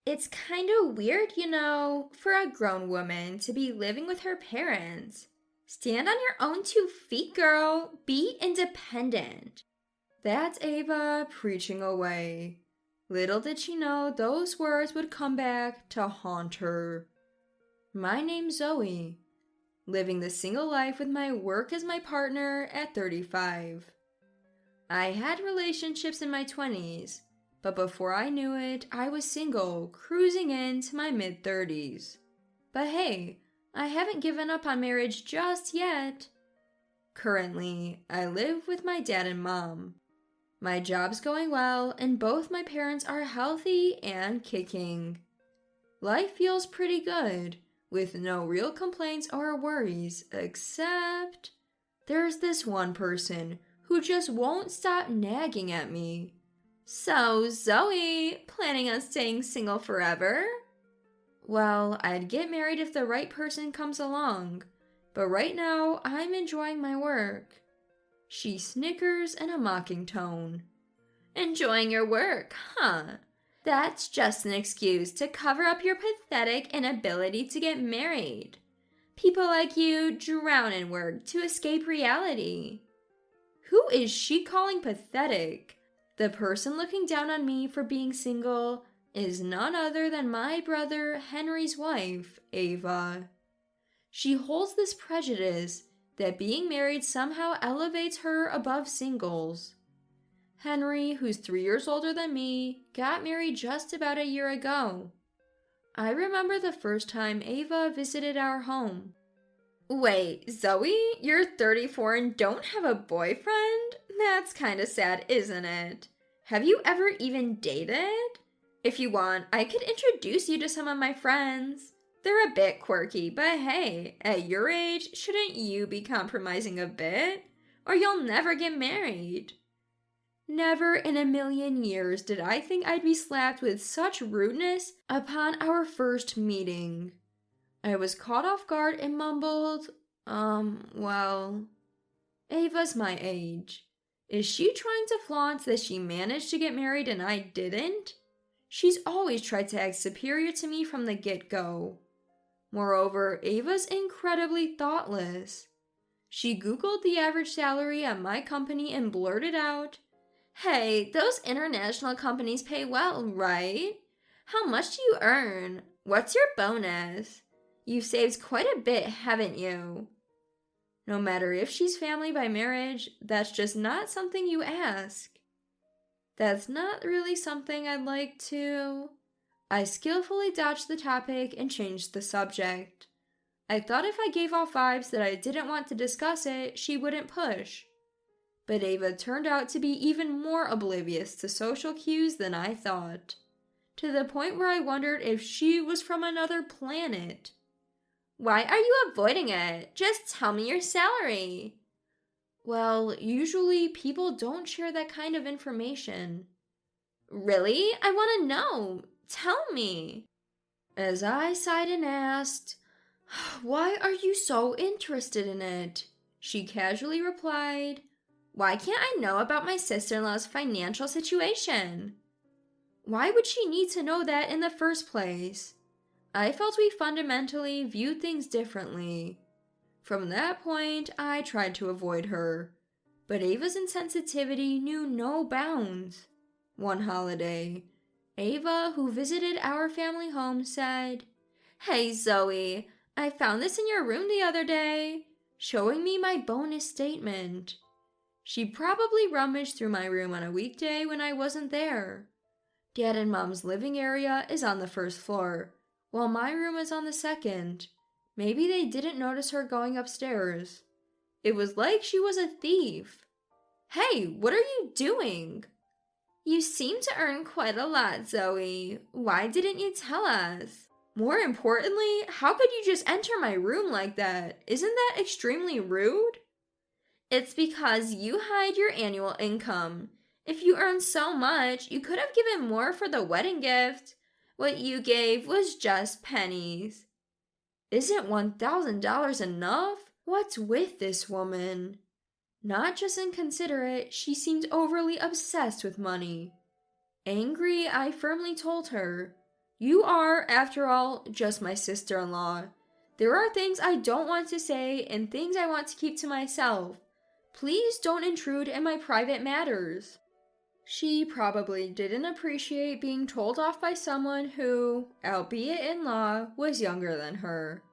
It's kind of weird, for a grown woman to be living with her parents. Stand on your own 2 feet, girl. Be independent. That's Ava preaching away. Little did she know those words would come back to haunt her. My name's Zoe, living the single life with my work as my partner at 35. I had relationships in my 20s, but before I knew it, I was single, cruising into my mid-30s. But hey, I haven't given up on marriage just yet. Currently, I live with my dad and mom. My job's going well, and both my parents are healthy and kicking. Life feels pretty good, with no real complaints or worries, except there's this one person who just won't stop nagging at me. So, Zoe, planning on staying single forever? Well, I'd get married if the right person comes along, but right now I'm enjoying my work. She snickers in a mocking tone. Enjoying your work, huh? That's just an excuse to cover up your pathetic inability to get married. People like you drown in work to escape reality. Who is she calling pathetic? The person looking down on me for being single is none other than my brother Henry's wife, Ava. She holds this prejudice that being married somehow elevates her above singles. Henry, who's 3 years older than me, got married just about a year ago. I remember the first time Ava visited our home. Wait, Zoe, you're 34 and don't have a boyfriend? That's kinda sad, isn't it? Have you ever even dated? If you want, I could introduce you to some of my friends. They're a bit quirky, but hey, at your age, shouldn't you be compromising a bit? Or you'll never get married. Never in a million years did I think I'd be slapped with such rudeness upon our first meeting. I was caught off guard and mumbled, well, Ava's my age. Is she trying to flaunt that she managed to get married and I didn't? She's always tried to act superior to me from the get-go. Moreover, Ava's incredibly thoughtless. She Googled the average salary at my company and blurted out, "Hey, those international companies pay well, right? How much do you earn? What's your bonus? You've saved quite a bit, haven't you?" No matter if she's family by marriage, that's just not something you ask. That's not really something I'd like to... I skillfully dodged the topic and changed the subject. I thought if I gave off vibes that I didn't want to discuss it, she wouldn't push. But Ava turned out to be even more oblivious to social cues than I thought, to the point where I wondered if she was from another planet. Why are you avoiding it? Just tell me your salary. Well, usually people don't share that kind of information. Really? I want to know. Tell me. As I sighed and asked, "Why are you so interested in it?" she casually replied, "Why can't I know about my sister-in-law's financial situation?" Why would she need to know that in the first place? I felt we fundamentally viewed things differently. From that point, I tried to avoid her, but Ava's insensitivity knew no bounds. One holiday, Ava, who visited our family home, said, "Hey Zoe, I found this in your room the other day," showing me my bonus statement. She probably rummaged through my room on a weekday when I wasn't there. Dad and Mom's living area is on the first floor, while my room is on the second. Maybe they didn't notice her going upstairs. It was like she was a thief. "Hey, what are you doing?" "You seem to earn quite a lot, Zoe. Why didn't you tell us? More importantly, how could you just enter my room like that? Isn't that extremely rude?" "It's because you hide your annual income. If you earn so much, you could have given more for the wedding gift. What you gave was just pennies." Isn't $1,000 enough? What's with this woman? Not just inconsiderate, she seemed overly obsessed with money. Angry, I firmly told her, You are, after all, just my sister-in-law. There are things I don't want to say and things I want to keep to myself. Please don't intrude in my private matters." She probably didn't appreciate being told off by someone who, albeit in law, was younger than her.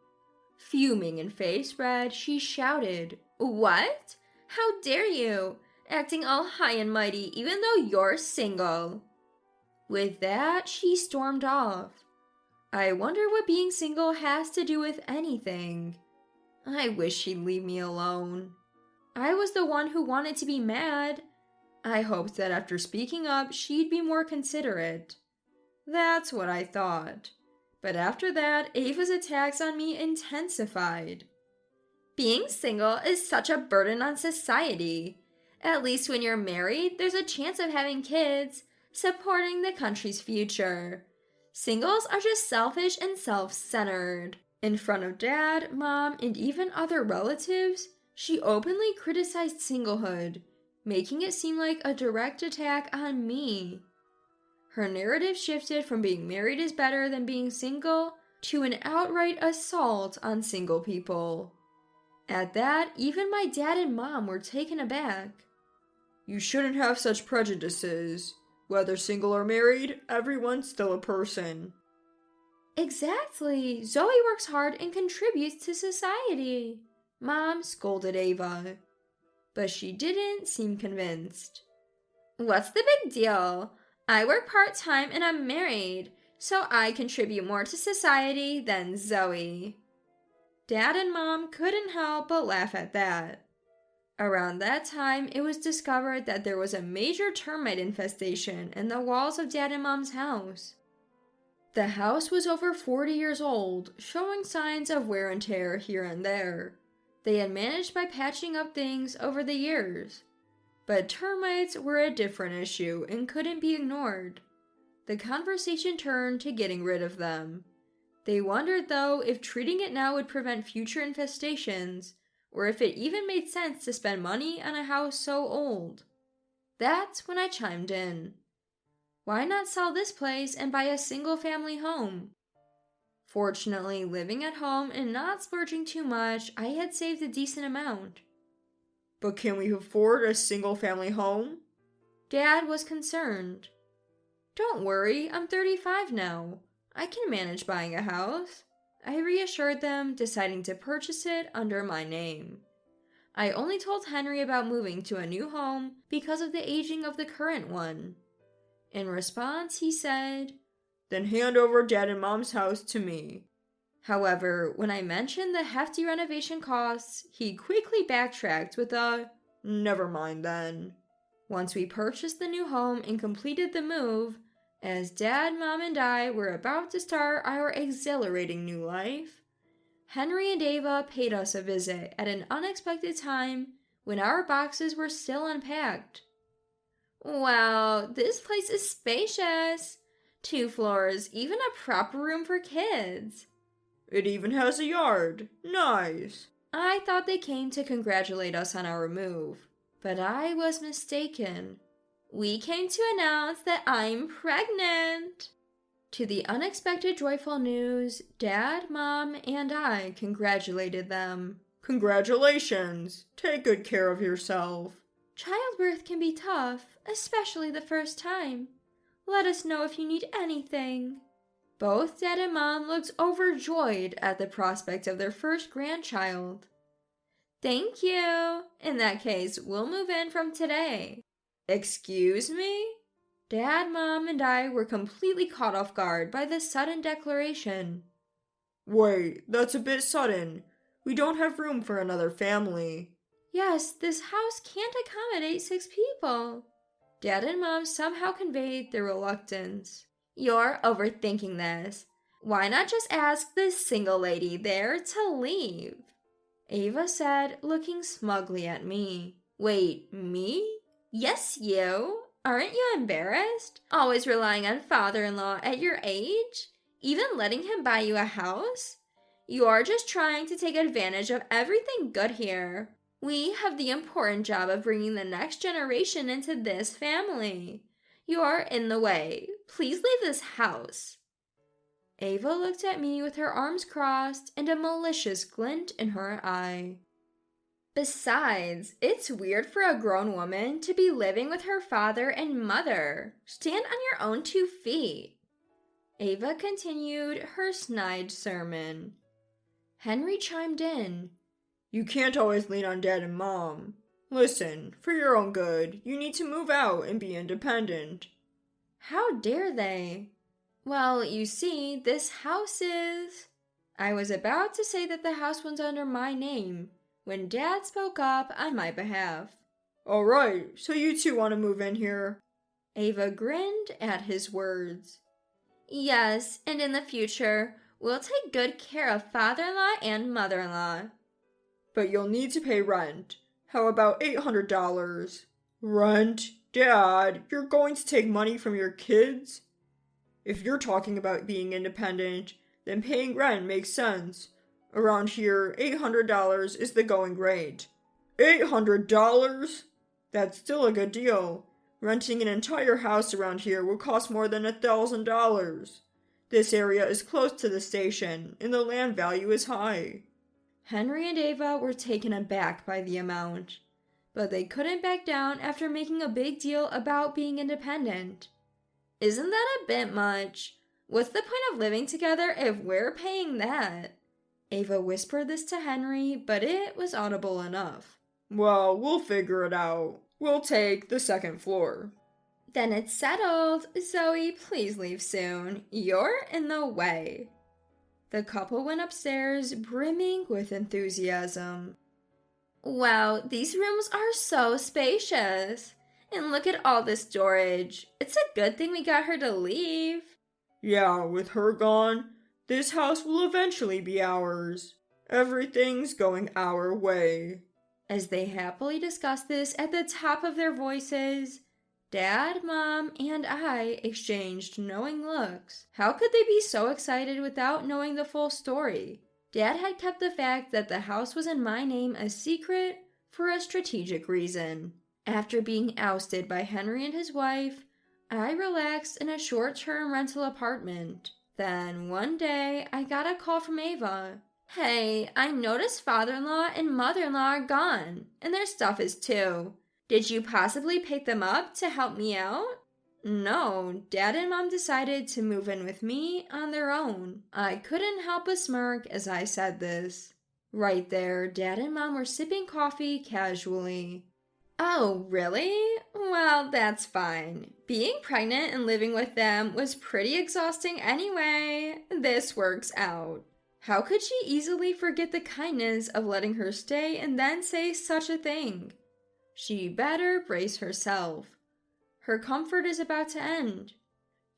Fuming and face red, she shouted, "What? How dare you? Acting all high and mighty even though you're single." With that, she stormed off. I wonder what being single has to do with anything. I wish she'd leave me alone. I was the one who wanted to be mad. I hoped that after speaking up, she'd be more considerate. That's what I thought. But after that, Ava's attacks on me intensified. Being single is such a burden on society. At least when you're married, there's a chance of having kids, supporting the country's future. Singles are just selfish and self-centered. In front of Dad, Mom, and even other relatives, she openly criticized singlehood, making it seem like a direct attack on me. Her narrative shifted from being married is better than being single to an outright assault on single people. At that, even my dad and mom were taken aback. "You shouldn't have such prejudices. Whether single or married, everyone's still a person." Exactly. Zoe works hard and contributes to society. Mom scolded Ava. But she didn't seem convinced. "What's the big deal? I work part-time and I'm married, so I contribute more to society than Zoe." Dad and Mom couldn't help but laugh at that. Around that time, it was discovered that there was a major termite infestation in the walls of Dad and Mom's house. The house was over 40 years old, showing signs of wear and tear here and there. They had managed by patching up things over the years. But termites were a different issue and couldn't be ignored. The conversation turned to getting rid of them. They wondered, though, if treating it now would prevent future infestations, or if it even made sense to spend money on a house so old. That's when I chimed in. Why not sell this place and buy a single-family home? Fortunately, living at home and not splurging too much, I had saved a decent amount. "But can we afford a single-family home?" Dad was concerned. "Don't worry, I'm 35 now. I can manage buying a house," I reassured them, deciding to purchase it under my name. I only told Henry about moving to a new home because of the aging of the current one. In response, he said, "Then hand over Dad and Mom's house to me." However, when I mentioned the hefty renovation costs, he quickly backtracked with a, "Never mind then." Once we purchased the new home and completed the move, as Dad, Mom, and I were about to start our exhilarating new life, Henry and Ava paid us a visit at an unexpected time when our boxes were still unpacked. "Wow, this place is spacious. 2 floors, even a proper room for kids." "It even has a yard. Nice." I thought they came to congratulate us on our move, but I was mistaken. "We came to announce that I'm pregnant." To the unexpected joyful news, Dad, Mom, and I congratulated them. "Congratulations! Take good care of yourself." "Childbirth can be tough, especially the first time. Let us know if you need anything." Both Dad and Mom looked overjoyed at the prospect of their first grandchild. "Thank you. In that case, we'll move in from today." "Excuse me?" Dad, Mom, and I were completely caught off guard by this sudden declaration. "Wait, that's a bit sudden. We don't have room for another family." "Yes, this house can't accommodate 6 people." Dad and Mom somehow conveyed their reluctance. "You're overthinking this. Why not just ask this single lady there to leave?" Ava said, looking smugly at me. "Wait, me?" "Yes, you. Aren't you embarrassed? Always relying on father-in-law at your age? Even letting him buy you a house? You're just trying to take advantage of everything good here. We have the important job of bringing the next generation into this family. You're in the way. Please leave this house." Ava looked at me with her arms crossed and a malicious glint in her eye. Besides, it's weird for a grown woman to be living with her father and mother. Stand on your own 2 feet. Ava continued her snide sermon. Henry chimed in. You can't always lean on Dad and Mom. Listen, for your own good, you need to move out and be independent. How dare they? Well, you see, this house is... I was about to say that the house was under my name, when Dad spoke up on my behalf. All right, so you two want to move in here? Ava grinned at his words. Yes, and in the future, we'll take good care of father-in-law and mother-in-law. But you'll need to pay rent. How about $800? Rent? Dad, you're going to take money from your kids? If you're talking about being independent, then paying rent makes sense. Around here, $800 is the going rate. $800? That's still a good deal. Renting an entire house around here will cost more than $1,000. This area is close to the station, and the land value is high. Henry and Ava were taken aback by the amount, but they couldn't back down after making a big deal about being independent. Isn't that a bit much? What's the point of living together if we're paying that? Ava whispered this to Henry, but it was audible enough. Well, we'll figure it out. We'll take the second floor. Then it's settled. Zoe, please leave soon. You're in the way. The couple went upstairs, brimming with enthusiasm. Wow, these rooms are so spacious. And look at all this storage. It's a good thing we got her to leave. Yeah, with her gone, this house will eventually be ours. Everything's going our way. As they happily discussed this at the top of their voices, Dad, Mom, and I exchanged knowing looks. How could they be so excited without knowing the full story? Dad had kept the fact that the house was in my name a secret for a strategic reason. After being ousted by Henry and his wife, I relaxed in a short-term rental apartment. Then one day, I got a call from Ava. Hey, I noticed father-in-law and mother-in-law are gone, and their stuff is too. Did you possibly pick them up to help me out? No, Dad and Mom decided to move in with me on their own. I couldn't help but smirk as I said this. Right there, Dad and Mom were sipping coffee casually. Oh, really? Well, that's fine. Being pregnant and living with them was pretty exhausting anyway. This works out. How could she easily forget the kindness of letting her stay and then say such a thing? She better brace herself. Her comfort is about to end.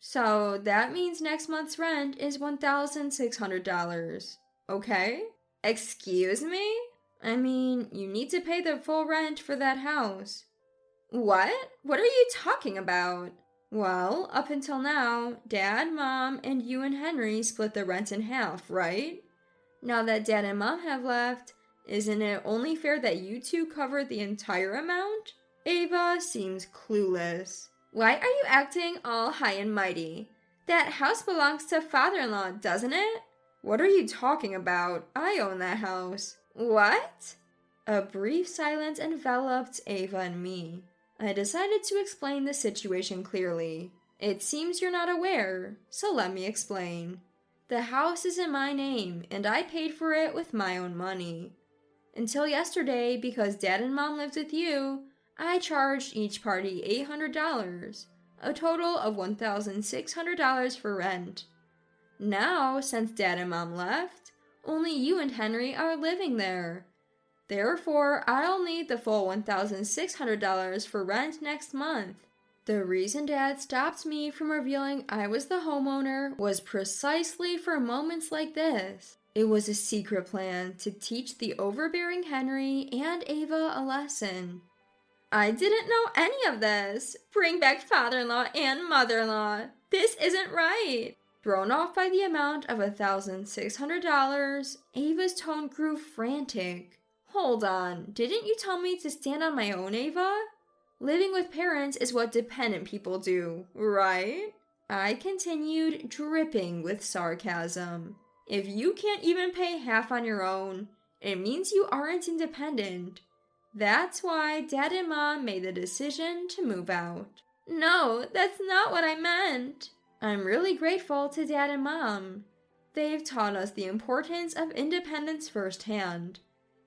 So that means next month's rent is $1,600. Okay? Excuse me? I mean, you need to pay the full rent for that house. What? What are you talking about? Well, up until now, Dad, Mom, and you and Henry split the rent in half, right? Now that Dad and Mom have left, isn't it only fair that you two cover the entire amount? Ava seems clueless. Why are you acting all high and mighty? That house belongs to father-in-law, doesn't it? What are you talking about? I own that house. What? A brief silence enveloped Ava and me. I decided to explain the situation clearly. It seems you're not aware, so let me explain. The house is in my name, and I paid for it with my own money. Until yesterday, because Dad and Mom lived with you, I charged each party $800, a total of $1,600 for rent. Now, since Dad and Mom left, only you and Henry are living there. Therefore, I'll need the full $1,600 for rent next month. The reason Dad stopped me from revealing I was the homeowner was precisely for moments like this. It was a secret plan to teach the overbearing Henry and Ava a lesson. I didn't know any of this. Bring back father-in-law and mother-in-law. This isn't right. Thrown off by the amount of $1,600, Ava's tone grew frantic. Hold on, didn't you tell me to stand on my own, Ava? Living with parents is what dependent people do, right? I continued, dripping with sarcasm. If you can't even pay half on your own, it means you aren't independent. That's why Dad and Mom made the decision to move out. No, that's not what I meant. I'm really grateful to Dad and Mom. They've taught us the importance of independence firsthand.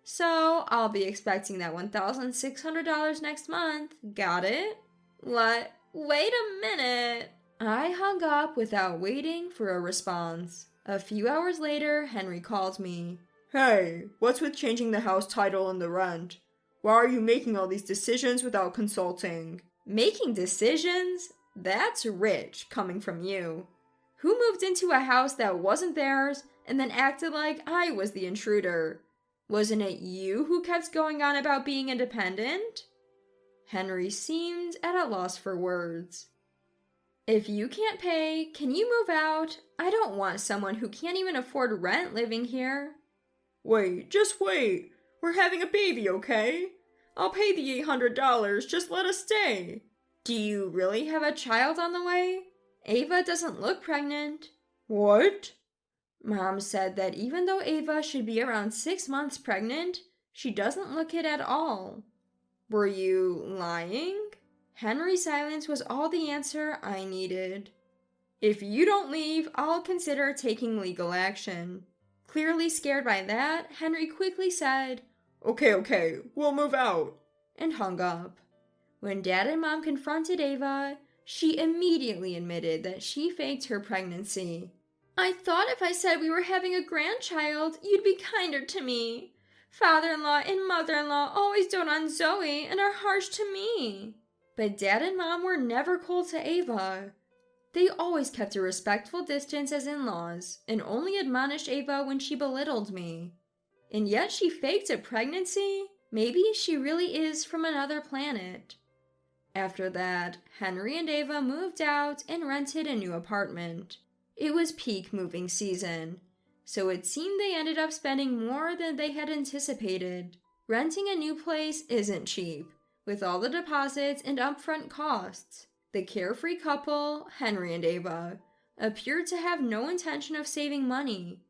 So I'll be expecting that $1,600 next month. Got it? What? Wait a minute. I hung up without waiting for a response. A few hours later, Henry called me. Hey, what's with changing the house title and the rent? Why are you making all these decisions without consulting? Making decisions? That's rich, coming from you. Who moved into a house that wasn't theirs and then acted like I was the intruder? Wasn't it you who kept going on about being independent? Henry seemed at a loss for words. If you can't pay, can you move out? I don't want someone who can't even afford rent living here. Wait, just wait. We're having a baby, okay? I'll pay the $800, just let us stay. Do you really have a child on the way? Ava doesn't look pregnant. What? Mom said that even though Ava should be around 6 months pregnant, she doesn't look it at all. Were you lying? Henry's silence was all the answer I needed. If you don't leave, I'll consider taking legal action. Clearly scared by that, Henry quickly said, Okay, we'll move out, and hung up. When Dad and Mom confronted Ava, she immediately admitted that she faked her pregnancy. I thought if I said we were having a grandchild, you'd be kinder to me. Father-in-law and mother-in-law always dote on Zoe and are harsh to me. But Dad and Mom were never cold to Ava. They always kept a respectful distance as in-laws and only admonished Ava when she belittled me. And yet she faked a pregnancy? Maybe she really is from another planet. After that, Henry and Ava moved out and rented a new apartment. It was peak moving season, so it seemed they ended up spending more than they had anticipated. Renting a new place isn't cheap, with all the deposits and upfront costs. The carefree couple, Henry and Ava, appeared to have no intention of saving money.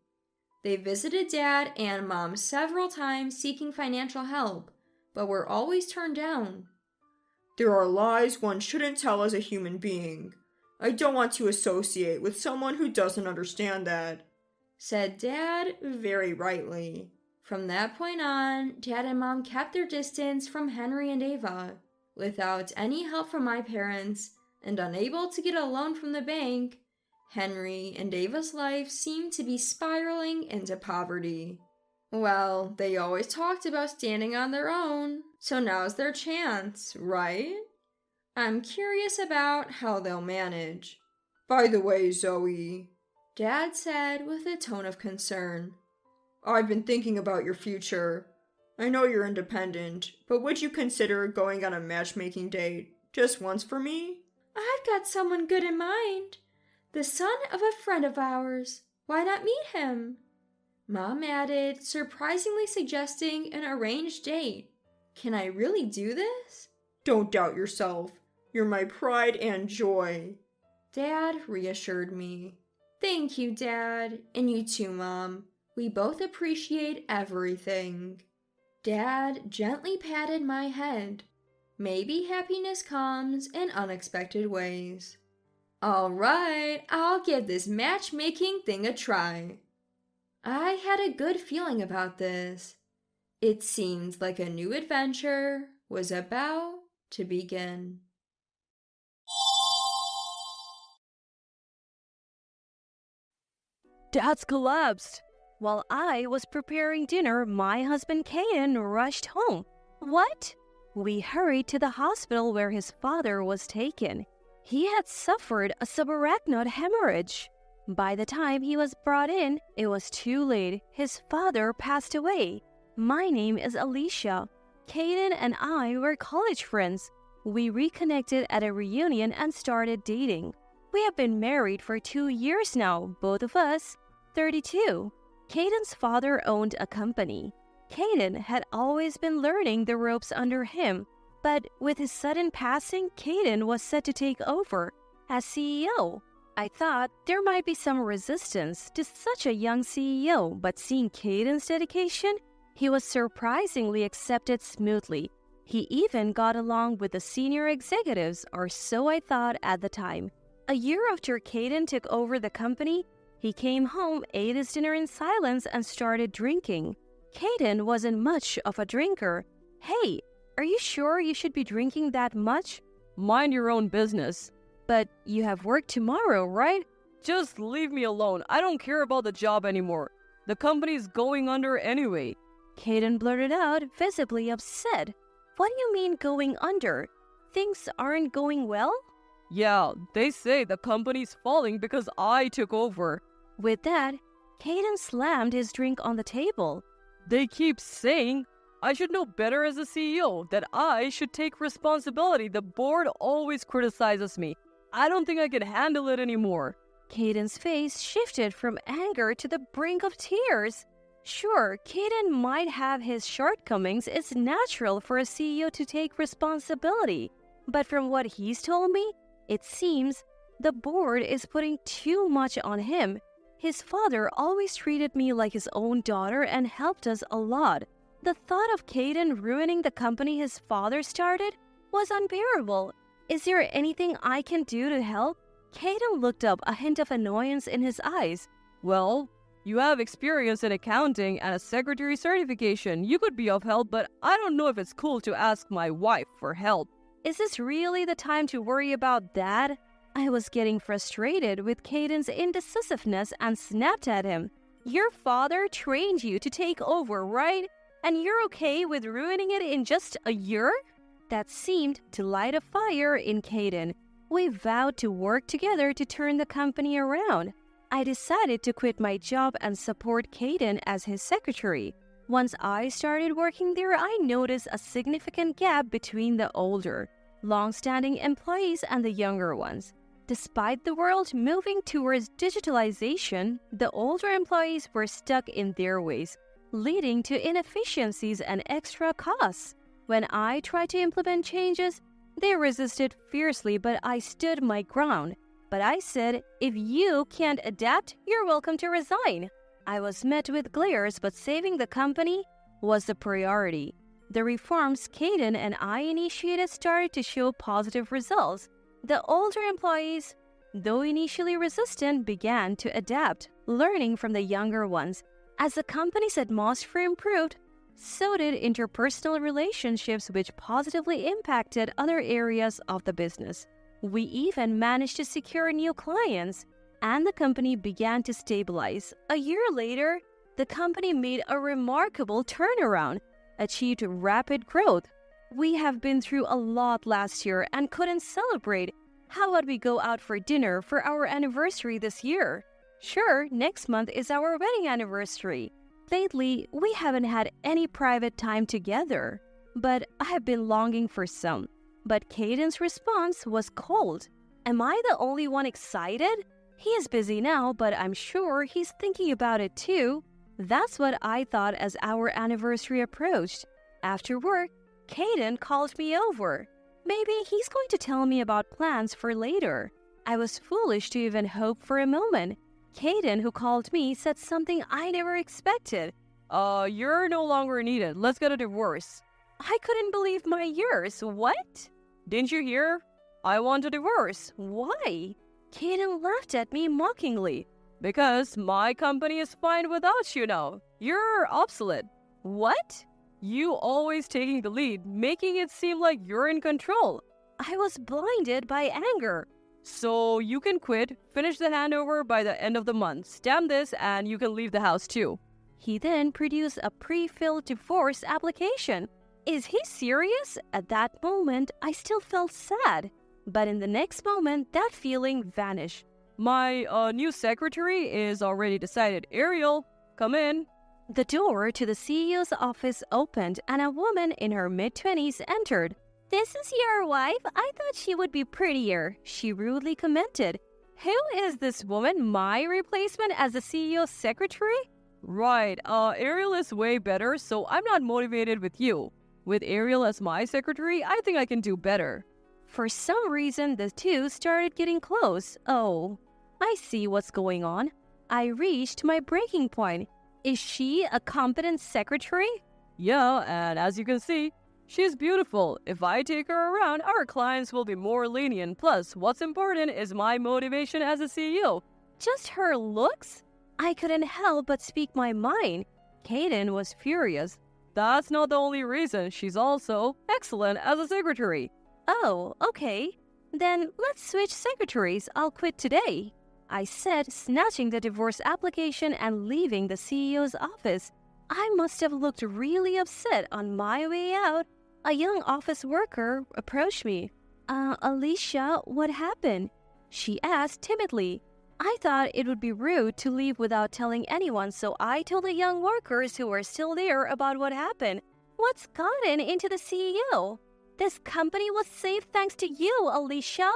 They visited Dad and Mom several times seeking financial help, but were always turned down. There are lies one shouldn't tell as a human being. I don't want to associate with someone who doesn't understand that, said Dad very rightly. From that point on, Dad and Mom kept their distance from Henry and Ava. Without any help from my parents, and unable to get a loan from the bank, Henry and Ava's life seemed to be spiraling into poverty. Well, they always talked about standing on their own, so now's their chance, right? I'm curious about how they'll manage. By the way, Zoe, Dad said with a tone of concern, I've been thinking about your future. I know you're independent, but would you consider going on a matchmaking date just once for me? I've got someone good in mind. The son of a friend of ours. Why not meet him? Mom added, surprisingly suggesting an arranged date. Can I really do this? Don't doubt yourself. You're my pride and joy. Dad reassured me. Thank you, Dad. And you too, Mom. We both appreciate everything. Dad gently patted my head. Maybe happiness comes in unexpected ways. All right, I'll give this matchmaking thing a try. I had a good feeling about this. It seemed like a new adventure was about to begin. Dad's collapsed. While I was preparing dinner, my husband Caden rushed home. What? We hurried to the hospital where his father was taken. He had suffered a subarachnoid hemorrhage. By the time he was brought in, it was too late. His father passed away. My name is Alicia. Caden and I were college friends. We reconnected at a reunion and started dating. We have been married for 2 years now, both of us 32. Caden's father owned a company. Caden had always been learning the ropes under him, but with his sudden passing, Caden was set to take over as CEO. I thought there might be some resistance to such a young CEO, but seeing Caden's dedication, he was surprisingly accepted smoothly. He even got along with the senior executives, or so I thought at the time. A year after Caden took over the company, he came home, ate his dinner in silence, and started drinking. Caden wasn't much of a drinker. Hey, are you sure you should be drinking that much? Mind your own business. But you have work tomorrow, right? Just leave me alone. I don't care about the job anymore. The company's going under anyway. Caden blurted out, visibly upset. What do you mean going under? Things aren't going well? Yeah, they say the company's falling because I took over. With that, Caden slammed his drink on the table. They keep saying I should know better as a CEO, that I should take responsibility. The board always criticizes me. I don't think I can handle it anymore. Caden's face shifted from anger to the brink of tears. Sure, Caden might have his shortcomings. It's natural for a CEO to take responsibility. But from what he's told me, it seems the board is putting too much on him. His father always treated me like his own daughter and helped us a lot. The thought of Caden ruining the company his father started was unbearable. Is there anything I can do to help? Caden looked up, a hint of annoyance in his eyes. Well, you have experience in accounting and a secretary certification. You could be of help, but I don't know if it's cool to ask my wife for help. Is this really the time to worry about that? I was getting frustrated with Caden's indecisiveness and snapped at him. Your father trained you to take over, right? And you're okay with ruining it in just a year? That seemed to light a fire in Caden. We vowed to work together to turn the company around. I decided to quit my job and support Caden as his secretary. Once I started working there, I noticed a significant gap between the older, long-standing employees and the younger ones. Despite the world moving towards digitalization, the older employees were stuck in their ways, leading to inefficiencies and extra costs. When I tried to implement changes, they resisted fiercely, but I stood my ground. But I said, if you can't adapt, you're welcome to resign. I was met with glares, but saving the company was the priority. The reforms Caden and I initiated started to show positive results. The older employees, though initially resistant, began to adapt, learning from the younger ones. As the company's atmosphere improved, so did interpersonal relationships, which positively impacted other areas of the business. We even managed to secure new clients, and the company began to stabilize. A year later, the company made a remarkable turnaround, achieved rapid growth. We have been through a lot last year and couldn't celebrate. How about we go out for dinner for our anniversary this year? Sure, next month is our wedding anniversary. Lately, we haven't had any private time together, but I have been longing for some. But Caden's response was cold. Am I the only one excited? He is busy now, but I'm sure he's thinking about it too. That's what I thought as our anniversary approached. After work, Caden called me over. Maybe he's going to tell me about plans for later. I was foolish to even hope for a moment. Caden, who called me, said something I never expected. You're no longer needed. Let's get a divorce. I couldn't believe my ears. What? Didn't you hear? I want a divorce. Why? Caden laughed at me mockingly. Because my company is fine without you now. You're obsolete. What? You always taking the lead, making it seem like you're in control. I was blinded by anger. So you can quit, finish the handover by the end of the month, stamp this, and you can leave the house too. He then produced a pre-filled divorce application. Is he serious? At that moment, I still felt sad. But in the next moment, that feeling vanished. My new secretary is already decided. Ariel, come in. The door to the CEO's office opened and a woman in her mid-20s entered. This is your wife? I thought she would be prettier, she rudely commented. Who is this woman, my replacement as the CEO's secretary? Right, Ariel is way better, so I'm not motivated with you. With Ariel as my secretary, I think I can do better. For some reason, the two started getting close. Oh, I see what's going on. I reached my breaking point. Is she a competent secretary? Yeah, and as you can see, she's beautiful. If I take her around, our clients will be more lenient. Plus, what's important is my motivation as a CEO. Just her looks? I couldn't help but speak my mind. Kaden was furious. That's not the only reason. She's also excellent as a secretary. Oh, okay. Then let's switch secretaries. I'll quit today, I said, snatching the divorce application and leaving the CEO's office. I must have looked really upset on my way out. A young office worker approached me. Alicia, what happened? She asked timidly. I thought it would be rude to leave without telling anyone, so I told the young workers who were still there about what happened. What's gotten into the CEO? This company was saved thanks to you, Alicia.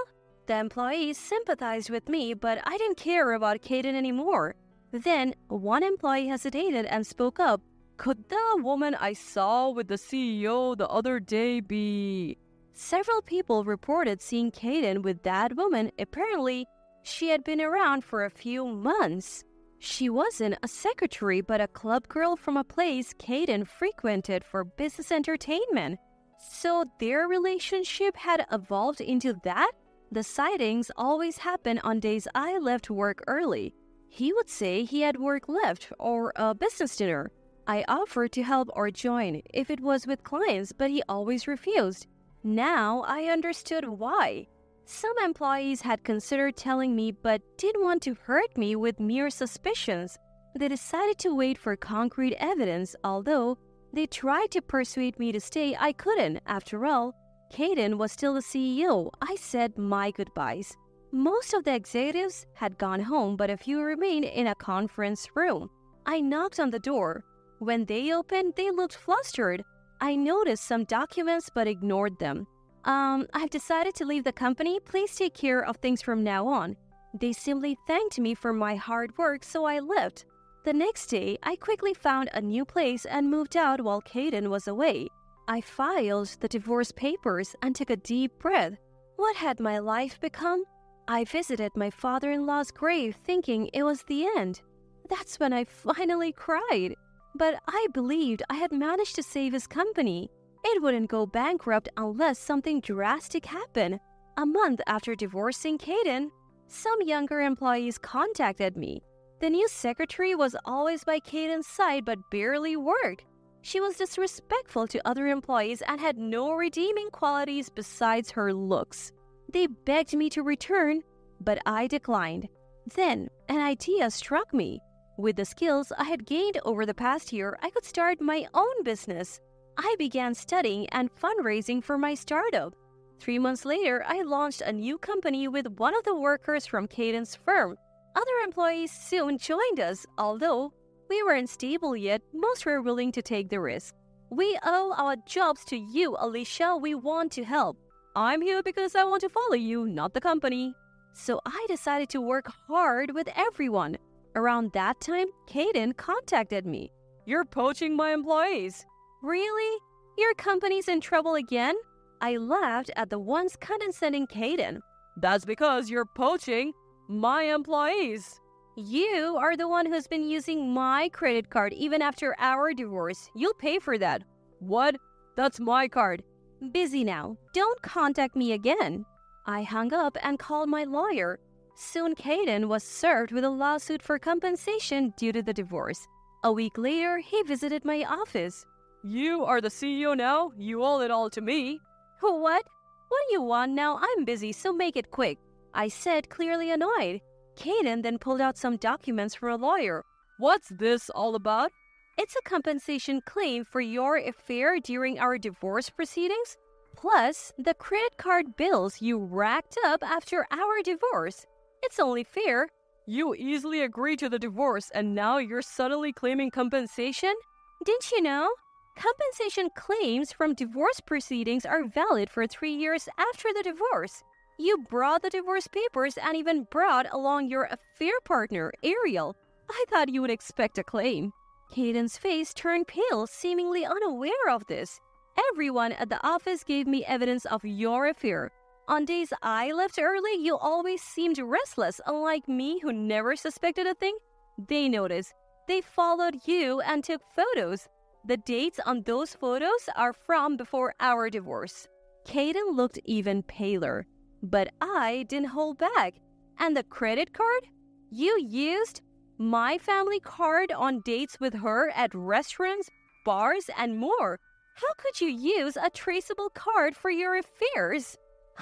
The employees sympathized with me, but I didn't care about Kaden anymore. Then, one employee hesitated and spoke up. Could the woman I saw with the CEO the other day be... Several people reported seeing Kaden with that woman. Apparently, she had been around for a few months. She wasn't a secretary, but a club girl from a place Kaden frequented for business entertainment. So their relationship had evolved into that? The sightings always happen on days I left work early. He would say he had work left or a business dinner. I offered to help or join if it was with clients, but he always refused. Now I understood why. Some employees had considered telling me but didn't want to hurt me with mere suspicions. They decided to wait for concrete evidence, although they tried to persuade me to stay. I couldn't. After all, Kaden was still the CEO. I said my goodbyes. Most of the executives had gone home, but a few remained in a conference room. I knocked on the door. When they opened, they looked flustered. I noticed some documents but ignored them. I've decided to leave the company. Please take care of things from now on. They simply thanked me for my hard work, so I left. The next day, I quickly found a new place and moved out while Kaden was away. I filed the divorce papers and took a deep breath. What had my life become? I visited my father-in-law's grave thinking it was the end. That's when I finally cried. But I believed I had managed to save his company. It wouldn't go bankrupt unless something drastic happened. A month after divorcing Kaden, some younger employees contacted me. The new secretary was always by Kaden's side but barely worked. She was disrespectful to other employees and had no redeeming qualities besides her looks. They begged me to return, but I declined. Then an idea struck me. With the skills I had gained over the past year, I could start my own business. I began studying and fundraising for my startup. 3 months later, I launched a new company with one of the workers from Kaden's firm. Other employees soon joined us, although we weren't stable yet. Most were willing to take the risk. We owe our jobs to you, Alicia. We want to help. I'm here because I want to follow you, not the company. So I decided to work hard with everyone. Around that time, Kaden contacted me. You're poaching my employees. Really? Your company's in trouble again? I laughed at the once condescending Kaden. That's because you're poaching my employees. You are the one who's been using my credit card even after our divorce. You'll pay for that. What? That's my card. Busy now. Don't contact me again. I hung up and called my lawyer. Soon Kaden was served with a lawsuit for compensation due to the divorce. A week later, he visited my office. You are the CEO now? You owe it all to me. What? What do you want now? I'm busy, so make it quick, I said, clearly annoyed. Kaden then pulled out some documents for a lawyer. What's this all about? It's a compensation claim for your affair during our divorce proceedings, plus the credit card bills you racked up after our divorce. It's only fair. You easily agreed to the divorce and now you're suddenly claiming compensation? Didn't you know? Compensation claims from divorce proceedings are valid for 3 years after the divorce. You brought the divorce papers and even brought along your affair partner, Ariel. I thought you would expect a claim. Kaden's face turned pale, seemingly unaware of this. Everyone at the office gave me evidence of your affair. On days I left early, you always seemed restless, unlike me who never suspected a thing. They noticed. They followed you and took photos. The dates on those photos are from before our divorce. Kaden looked even paler, but I didn't hold back. And the credit card? You used my family card on dates with her at restaurants, bars, and more. How could you use a traceable card for your affairs?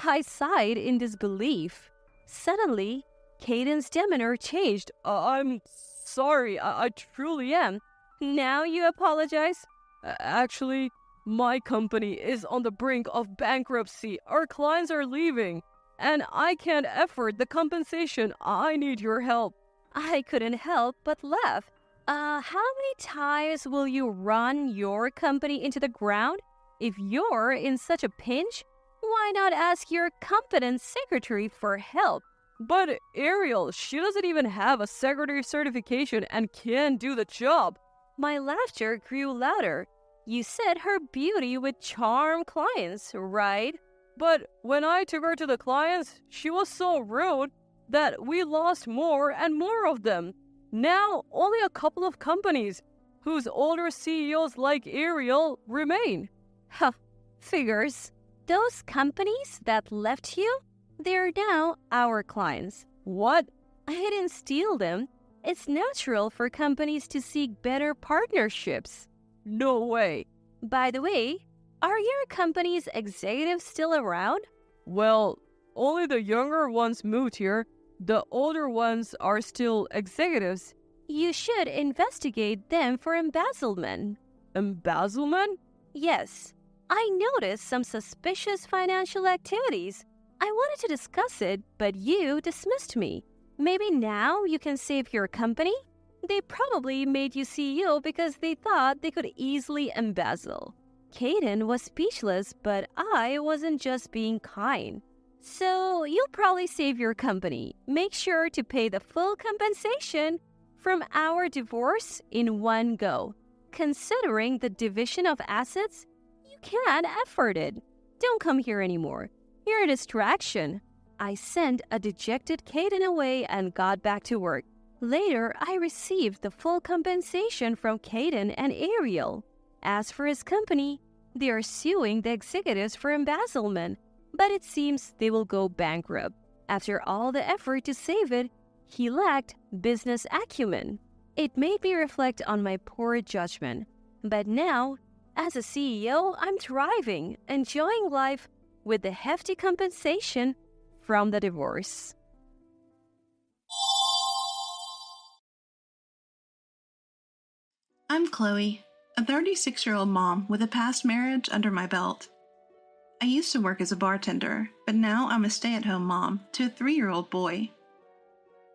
I sighed in disbelief. Suddenly, Caden's demeanor changed. I'm sorry, I truly am. Now you apologize? Actually, my company is on the brink of bankruptcy. Our clients are leaving, and I can't afford the compensation. I need your help. I couldn't help but laugh. How many times will you run your company into the ground? If you're in such a pinch, why not ask your competent secretary for help? But Ariel, she doesn't even have a secretary certification and can't do the job. My laughter grew louder. You said her beauty would charm clients, right? But when I took her to the clients, she was so rude that we lost more and more of them. Now, only a couple of companies whose older CEOs like Ariel remain. Huh, figures. Those companies that left you, they're now our clients. What? I didn't steal them. It's natural for companies to seek better partnerships. No way. By the way, are your company's executives still around? Well, only the younger ones moved here. The older ones are still executives. You should investigate them for embezzlement. Embezzlement? Yes. I noticed some suspicious financial activities. I wanted to discuss it, but you dismissed me. Maybe now you can save your company? They probably made you CEO because they thought they could easily embezzle. Kaden was speechless, but I wasn't just being kind. So you'll probably save your company. Make sure to pay the full compensation from our divorce in one go. Considering the division of assets, you can't afford it. Don't come here anymore. You're a distraction. I sent a dejected Kaden away and got back to work. Later, I received the full compensation from Kaden and Ariel. As for his company, they are suing the executives for embezzlement, but it seems they will go bankrupt. After all the effort to save it, he lacked business acumen. It made me reflect on my poor judgment. But now, as a CEO, I'm thriving, enjoying life with the hefty compensation from the divorce. I'm Chloe, a 36-year-old mom with a past marriage under my belt. I used to work as a bartender, but now I'm a stay-at-home mom to a 3-year-old boy.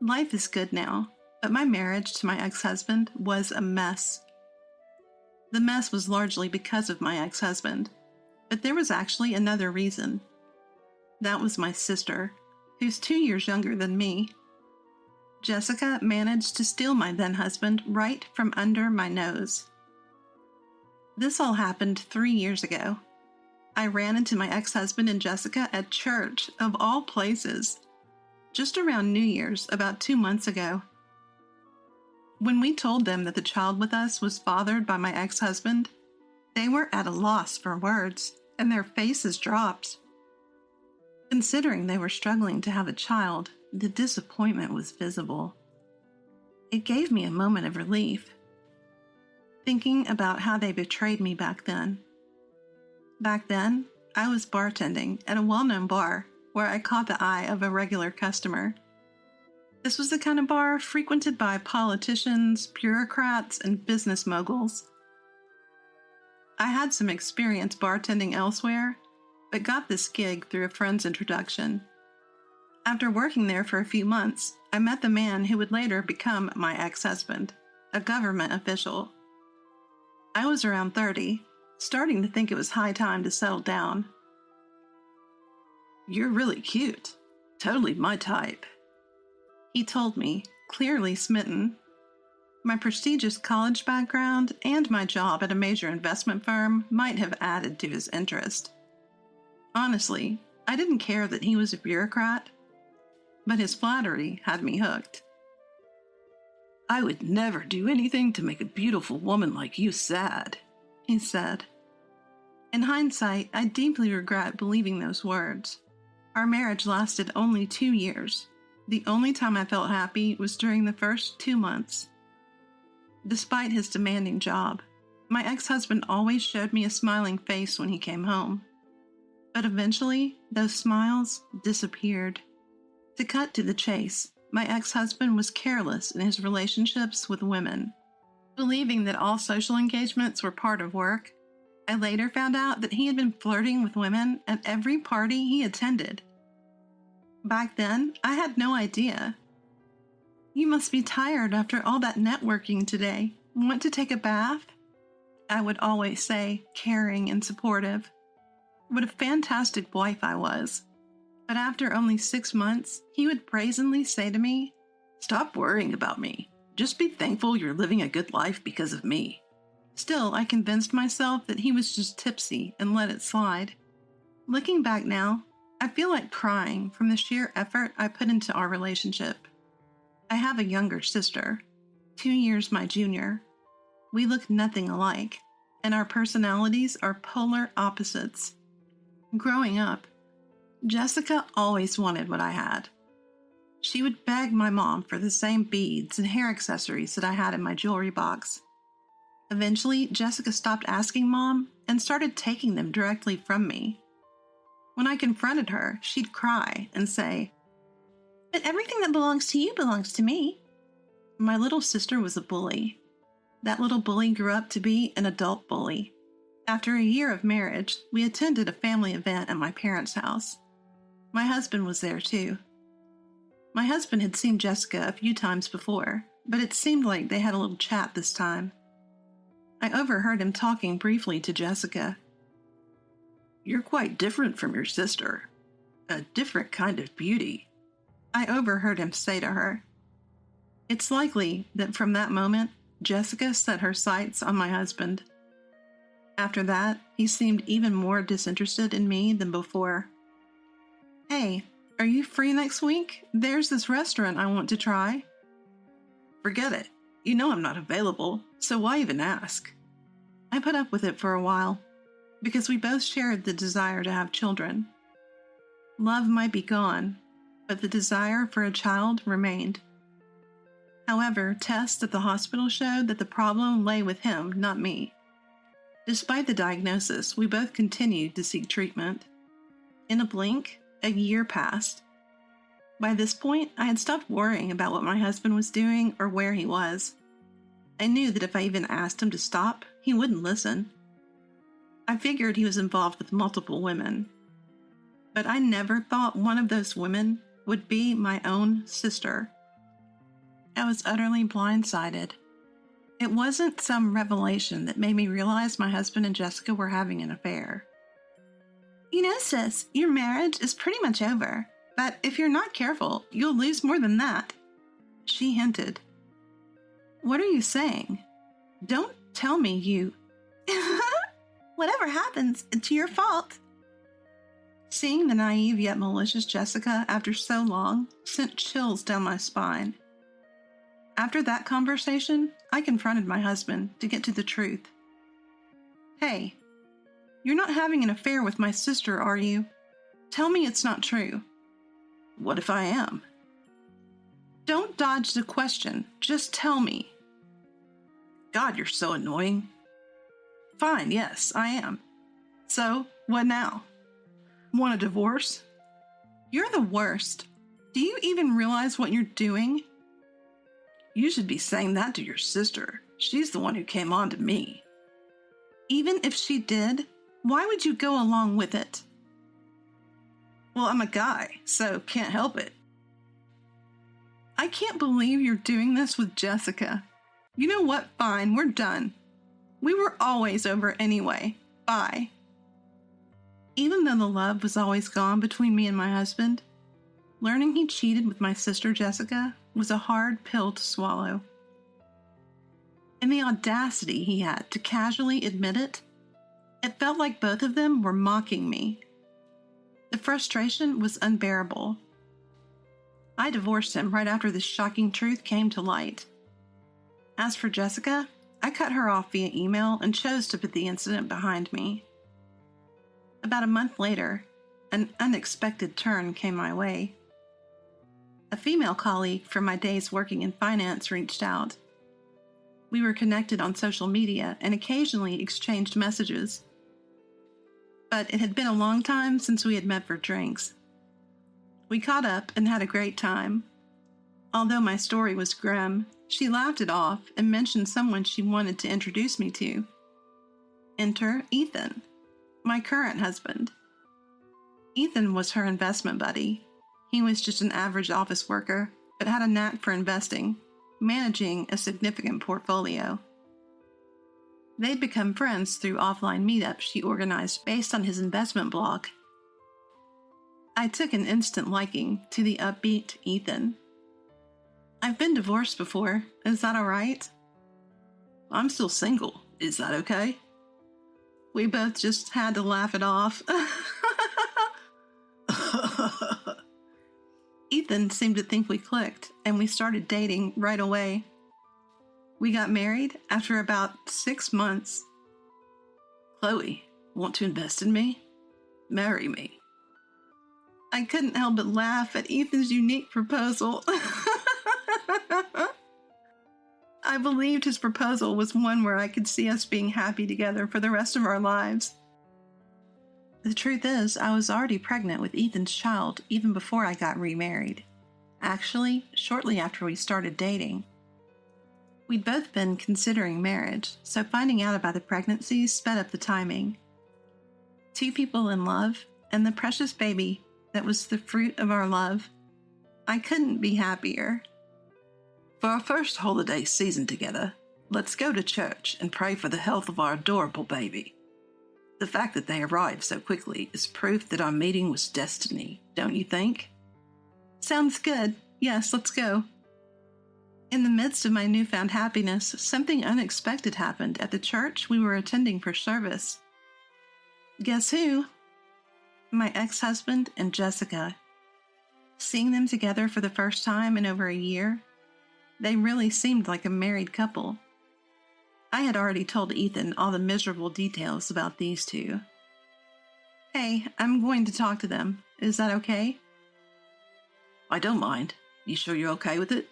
Life is good now, but my marriage to my ex-husband was a mess. The mess was largely because of my ex-husband, but there was actually another reason. That was my sister, who's 2 years younger than me. Jessica managed to steal my then-husband right from under my nose. This all happened 3 years ago. I ran into my ex-husband and Jessica at church, of all places, just around New Year's, about 2 months ago. When we told them that the child with us was fathered by my ex-husband, they were at a loss for words, and their faces dropped. Considering they were struggling to have a child, the disappointment was visible. It gave me a moment of relief, thinking about how they betrayed me back then. Back then, I was bartending at a well-known bar where I caught the eye of a regular customer. This was the kind of bar frequented by politicians, bureaucrats, and business moguls. I had some experience bartending elsewhere, but got this gig through a friend's introduction. After working there for a few months, I met the man who would later become my ex-husband, a government official. I was around 30, starting to think it was high time to settle down. "You're really cute. Totally my type," he told me, clearly smitten. My prestigious college background and my job at a major investment firm might have added to his interest. Honestly, I didn't care that he was a bureaucrat, but his flattery had me hooked. "I would never do anything to make a beautiful woman like you sad," he said. In hindsight, I deeply regret believing those words. Our marriage lasted only 2 years. The only time I felt happy was during the first 2 months. Despite his demanding job, my ex-husband always showed me a smiling face when he came home. But eventually, those smiles disappeared. To cut to the chase, my ex-husband was careless in his relationships with women. Believing that all social engagements were part of work, I later found out that he had been flirting with women at every party he attended. Back then, I had no idea. "You must be tired after all that networking today. Want to take a bath?" I would always say, caring and supportive. What a fantastic wife I was. But after only 6 months, he would brazenly say to me, "Stop worrying about me. Just be thankful you're living a good life because of me." Still, I convinced myself that he was just tipsy and let it slide. Looking back now, I feel like crying from the sheer effort I put into our relationship. I have a younger sister, 2 years my junior. We look nothing alike, and our personalities are polar opposites. Growing up, Jessica always wanted what I had. She would beg my mom for the same beads and hair accessories that I had in my jewelry box. Eventually, Jessica stopped asking Mom and started taking them directly from me. When I confronted her, she'd cry and say, "But everything that belongs to you belongs to me." My little sister was a bully. That little bully grew up to be an adult bully. After a year of marriage, we attended a family event at my parents' house. My husband was there too. My husband had seen Jessica a few times before, but it seemed like they had a little chat this time. I overheard him talking briefly to Jessica. "You're quite different from your sister. A different kind of beauty," I overheard him say to her. It's likely that from that moment, Jessica set her sights on my husband. After that, he seemed even more disinterested in me than before. "Hey, are you free next week? There's this restaurant I want to try." "Forget it. You know I'm not available, so why even ask?" I put up with it for a while, because we both shared the desire to have children. Love might be gone, but the desire for a child remained. However, tests at the hospital showed that the problem lay with him, not me. Despite the diagnosis, we both continued to seek treatment. In a blink, a year passed. By this point, I had stopped worrying about what my husband was doing or where he was. I knew that if I even asked him to stop, he wouldn't listen. I figured he was involved with multiple women. But I never thought one of those women would be my own sister. I was utterly blindsided. It wasn't some revelation that made me realize my husband and Jessica were having an affair. "You know, sis, your marriage is pretty much over, but if you're not careful, you'll lose more than that," she hinted. "What are you saying? Don't tell me you..." "Whatever happens, it's your fault." Seeing the naive yet malicious Jessica after so long sent chills down my spine. After that conversation, I confronted my husband to get to the truth. "Hey, you're not having an affair with my sister, are you? Tell me it's not true." "What if I am?" "Don't dodge the question. Just tell me." "God, you're so annoying." "Fine, yes, I am. So, what now? Want a divorce?" "You're the worst. Do you even realize what you're doing?" "You should be saying that to your sister. She's the one who came on to me." "Even if she did, why would you go along with it?" "Well, I'm a guy, so can't help it." "I can't believe you're doing this with Jessica. You know what? Fine, we're done. We were always over anyway. Bye." Even though the love was always gone between me and my husband, learning he cheated with my sister Jessica was a hard pill to swallow. And the audacity he had to casually admit it, it felt like both of them were mocking me. The frustration was unbearable. I divorced him right after this shocking truth came to light. As for Jessica, I cut her off via email and chose to put the incident behind me. About a month later, an unexpected turn came my way. A female colleague from my days working in finance reached out. We were connected on social media and occasionally exchanged messages. But it had been a long time since we had met for drinks. We caught up and had a great time. Although my story was grim, she laughed it off and mentioned someone she wanted to introduce me to. Enter Ethan, my current husband. Ethan was her investment buddy. He was just an average office worker, but had a knack for investing, managing a significant portfolio. They'd become friends through offline meetups she organized based on his investment blog. I took an instant liking to the upbeat Ethan. I've been divorced before. Is that all right? I'm still single. Is that okay? We both just had to laugh it off. Ethan seemed to think we clicked, and we started dating right away. We got married after about 6 months. Chloe, want to invest in me? Marry me. I couldn't help but laugh at Ethan's unique proposal. I believed his proposal was one where I could see us being happy together for the rest of our lives. The truth is, I was already pregnant with Ethan's child even before I got remarried. Actually, shortly after we started dating. We'd both been considering marriage, so finding out about the pregnancy sped up the timing. 2 people in love, and the precious baby that was the fruit of our love. I couldn't be happier. For our first holiday season together, let's go to church and pray for the health of our adorable baby. The fact that they arrived so quickly is proof that our meeting was destiny, don't you think? Sounds good. Yes, let's go. In the midst of my newfound happiness, something unexpected happened at the church we were attending for service. Guess who? My ex-husband and Jessica. Seeing them together for the first time in over a year, they really seemed like a married couple. I had already told Ethan all the miserable details about these 2. Hey, I'm going to talk to them. Is that okay? I don't mind. You sure you're okay with it?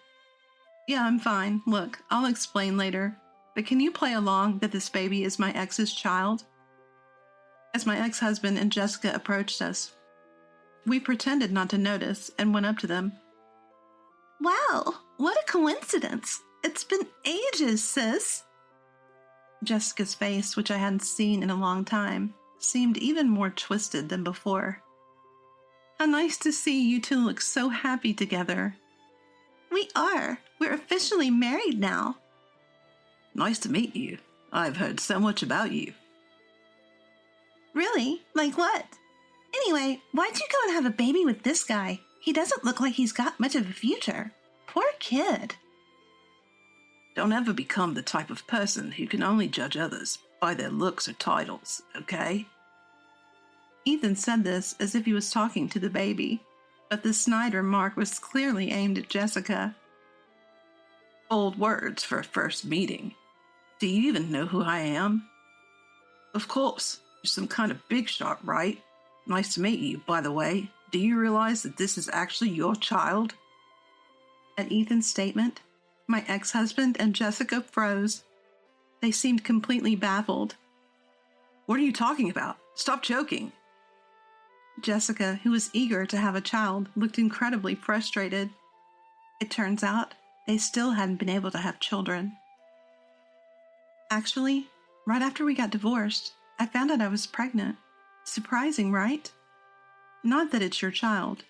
Yeah, I'm fine. Look, I'll explain later. But can you play along that this baby is my ex's child? As my ex-husband and Jessica approached us, we pretended not to notice and went up to them. Wow, what a coincidence. It's been ages, sis. Jessica's face, which I hadn't seen in a long time, seemed even more twisted than before. How nice to see you 2 look so happy together. We are. We're officially married now. Nice to meet you. I've heard so much about you. Really? Like what? Anyway, why'd you go and have a baby with this guy? He doesn't look like he's got much of a future. Poor kid. Don't ever become the type of person who can only judge others by their looks or titles, okay? Ethan said this as if he was talking to the baby, but the snide remark was clearly aimed at Jessica. Bold words for a first meeting. Do you even know who I am? Of course, you're some kind of big shot, right? Nice to meet you, by the way. Do you realize that this is actually your child? At Ethan's statement, my ex-husband and Jessica froze. They seemed completely baffled. What are you talking about? Stop joking. Jessica, who was eager to have a child, looked incredibly frustrated. It turns out they still hadn't been able to have children. Actually, right after we got divorced, I found out I was pregnant. Surprising, right? Not that it's your child,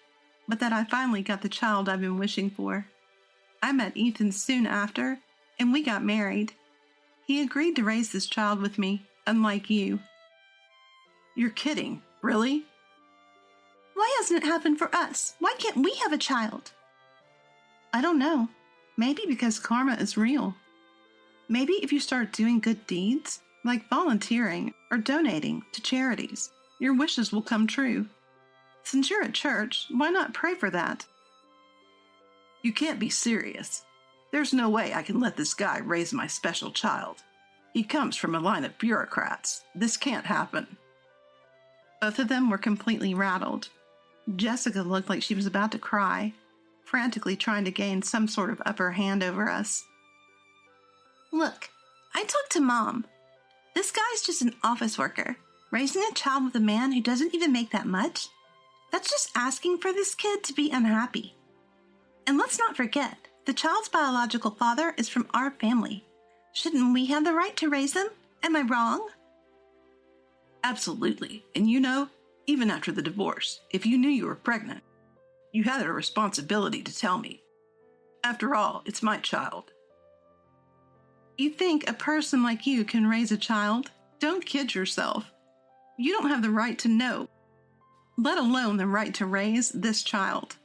but that I finally got the child I've been wishing for. I met Ethan soon after, and we got married. He agreed to raise this child with me, unlike you. You're kidding, really? Why hasn't it happened for us? Why can't we have a child? I don't know. Maybe because karma is real. Maybe if you start doing good deeds, like volunteering or donating to charities, your wishes will come true. Since you're at church, why not pray for that? You can't be serious. There's no way I can let this guy raise my special child. He comes from a line of bureaucrats. This can't happen. Both of them were completely rattled. Jessica looked like she was about to cry, frantically trying to gain some sort of upper hand over us. Look, I talked to Mom. This guy's just an office worker, raising a child with a man who doesn't even make that much. That's just asking for this kid to be unhappy. And let's not forget, the child's biological father is from our family. Shouldn't we have the right to raise them? Am I wrong? Absolutely. And you know, even after the divorce, if you knew you were pregnant, you had a responsibility to tell me. After all, it's my child. You think a person like you can raise a child? Don't kid yourself. You don't have the right to know, let alone the right to raise this child.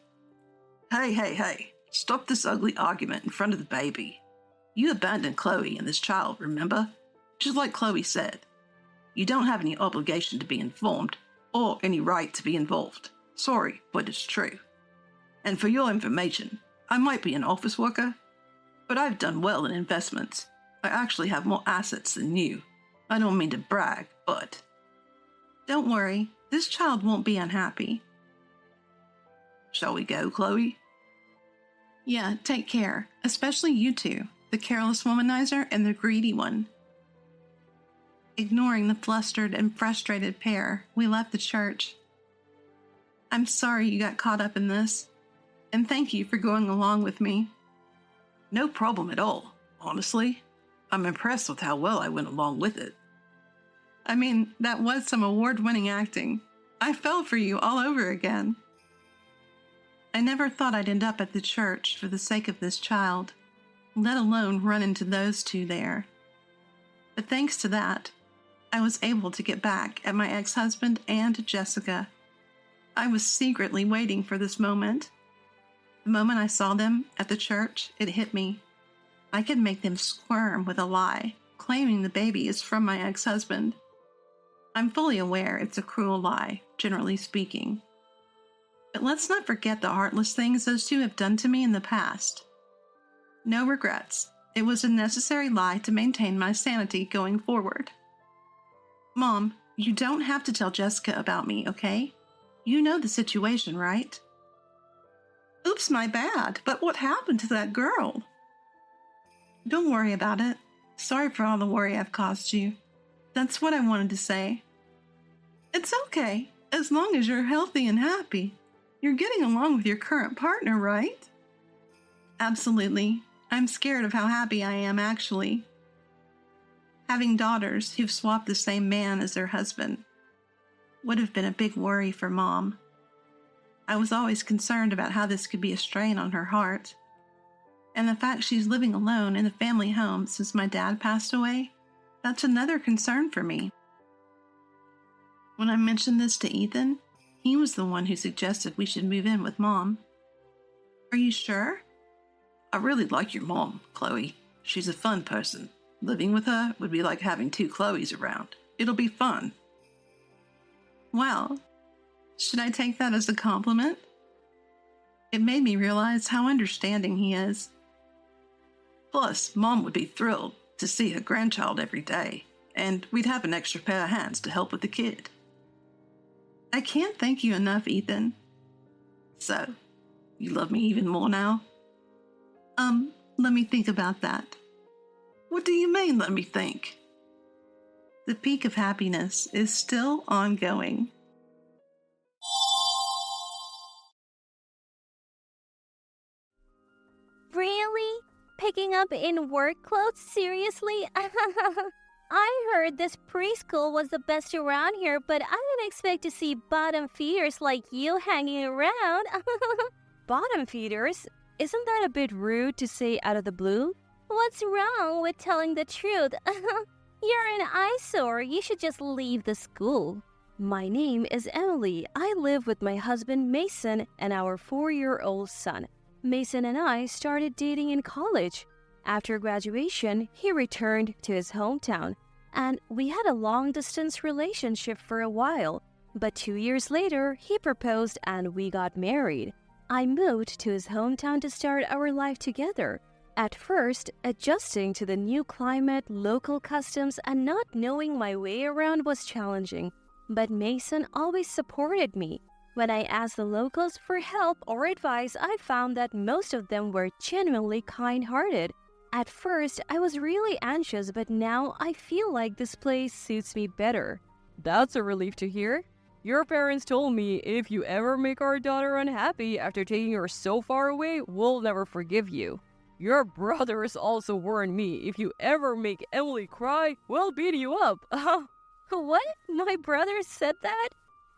Hey. Stop this ugly argument in front of the baby. You abandoned Chloe and this child, remember? Just like Chloe said. You don't have any obligation to be informed or any right to be involved. Sorry, but it's true. And for your information, I might be an office worker, but I've done well in investments. I actually have more assets than you. I don't mean to brag, but... Don't worry, this child won't be unhappy. Shall we go, Chloe? Yeah, take care, especially you two, the careless womanizer and the greedy one. Ignoring the flustered and frustrated pair, we left the church. I'm sorry you got caught up in this, and thank you for going along with me. No problem at all, honestly. I'm impressed with how well I went along with it. I mean, that was some award-winning acting. I fell for you all over again. I never thought I'd end up at the church for the sake of this child, let alone run into those two there. But thanks to that, I was able to get back at my ex-husband and Jessica. I was secretly waiting for this moment. The moment I saw them at the church, it hit me. I could make them squirm with a lie, claiming the baby is from my ex-husband. I'm fully aware it's a cruel lie, generally speaking. But let's not forget the heartless things those two have done to me in the past. No regrets. It was a necessary lie to maintain my sanity going forward. Mom, you don't have to tell Jessica about me, okay? You know the situation, right? Oops, my bad, but what happened to that girl? Don't worry about it. Sorry for all the worry I've caused you. That's what I wanted to say. It's okay, as long as you're healthy and happy. You're getting along with your current partner, right? Absolutely. I'm scared of how happy I am, actually. Having daughters who've swapped the same man as their husband would have been a big worry for Mom. I was always concerned about how this could be a strain on her heart. And the fact she's living alone in the family home since my dad passed away, that's another concern for me. When I mentioned this to Ethan, he was the one who suggested we should move in with Mom. Are you sure? I really like your mom, Chloe. She's a fun person. Living with her would be like having two Chloes around. It'll be fun. Well, should I take that as a compliment? It made me realize how understanding he is. Plus, Mom would be thrilled to see her grandchild every day, and we'd have an extra pair of hands to help with the kid. I can't thank you enough, Ethan. So, you love me even more now? Let me think about that. What do you mean, let me think? The peak of happiness is still ongoing. Really? Picking up in work clothes? Seriously? I heard this preschool was the best around here, but I didn't expect to see bottom feeders like you hanging around. Bottom feeders? Isn't that a bit rude to say out of the blue? What's wrong with telling the truth? You're an eyesore. You should just leave the school. My name is Emily. I live with my husband Mason and our 4-year-old son. Mason and I started dating in college. After graduation, he returned to his hometown, and we had a long-distance relationship for a while. But 2 years later, he proposed and we got married. I moved to his hometown to start our life together. At first, adjusting to the new climate, local customs, and not knowing my way around was challenging. But Mason always supported me. When I asked the locals for help or advice, I found that most of them were genuinely kind-hearted. At first, I was really anxious, but now I feel like this place suits me better. That's a relief to hear. Your parents told me if you ever make our daughter unhappy after taking her so far away, we'll never forgive you. Your brothers also warned me if you ever make Emily cry, we'll beat you up. What? My brother said that?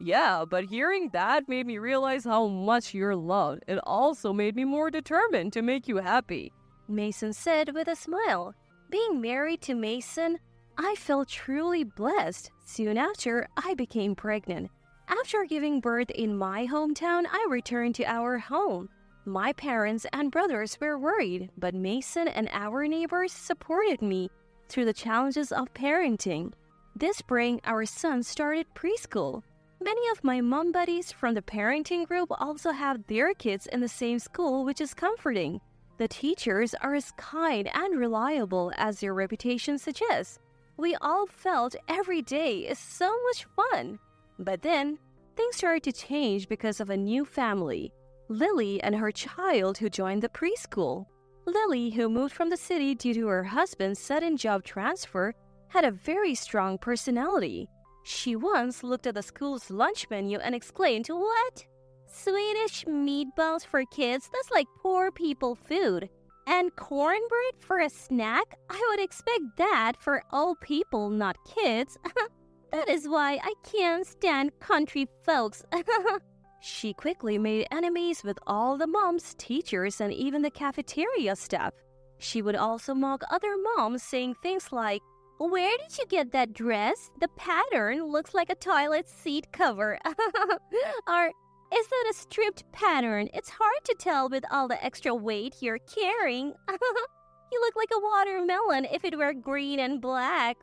Yeah, but hearing that made me realize how much you're loved. It also made me more determined to make you happy. Mason said with a smile. Being married to Mason, I felt truly blessed. Soon after, I became pregnant. After giving birth in my hometown, I returned to our home. My parents and brothers were worried, but Mason and our neighbors supported me through the challenges of parenting. This spring, our son started preschool. Many of my mom buddies from the parenting group also have their kids in the same school, which is comforting. The teachers are as kind and reliable as their reputation suggests. We all felt every day is so much fun. But then, things started to change because of a new family. Lily and her child who joined the preschool. Lily, who moved from the city due to her husband's sudden job transfer, had a very strong personality. She once looked at the school's lunch menu and exclaimed, "What? Swedish meatballs for kids? That's like poor people food. And cornbread for a snack? I would expect that for old people, not kids. That is why I can't stand country folks." She quickly made enemies with all the moms, teachers, and even the cafeteria staff. She would also mock other moms, saying things like, "Where did you get that dress? The pattern looks like a toilet seat cover." Or, "Is that a stripped pattern? It's hard to tell with all the extra weight you're carrying." "You look like a watermelon if it were green and black."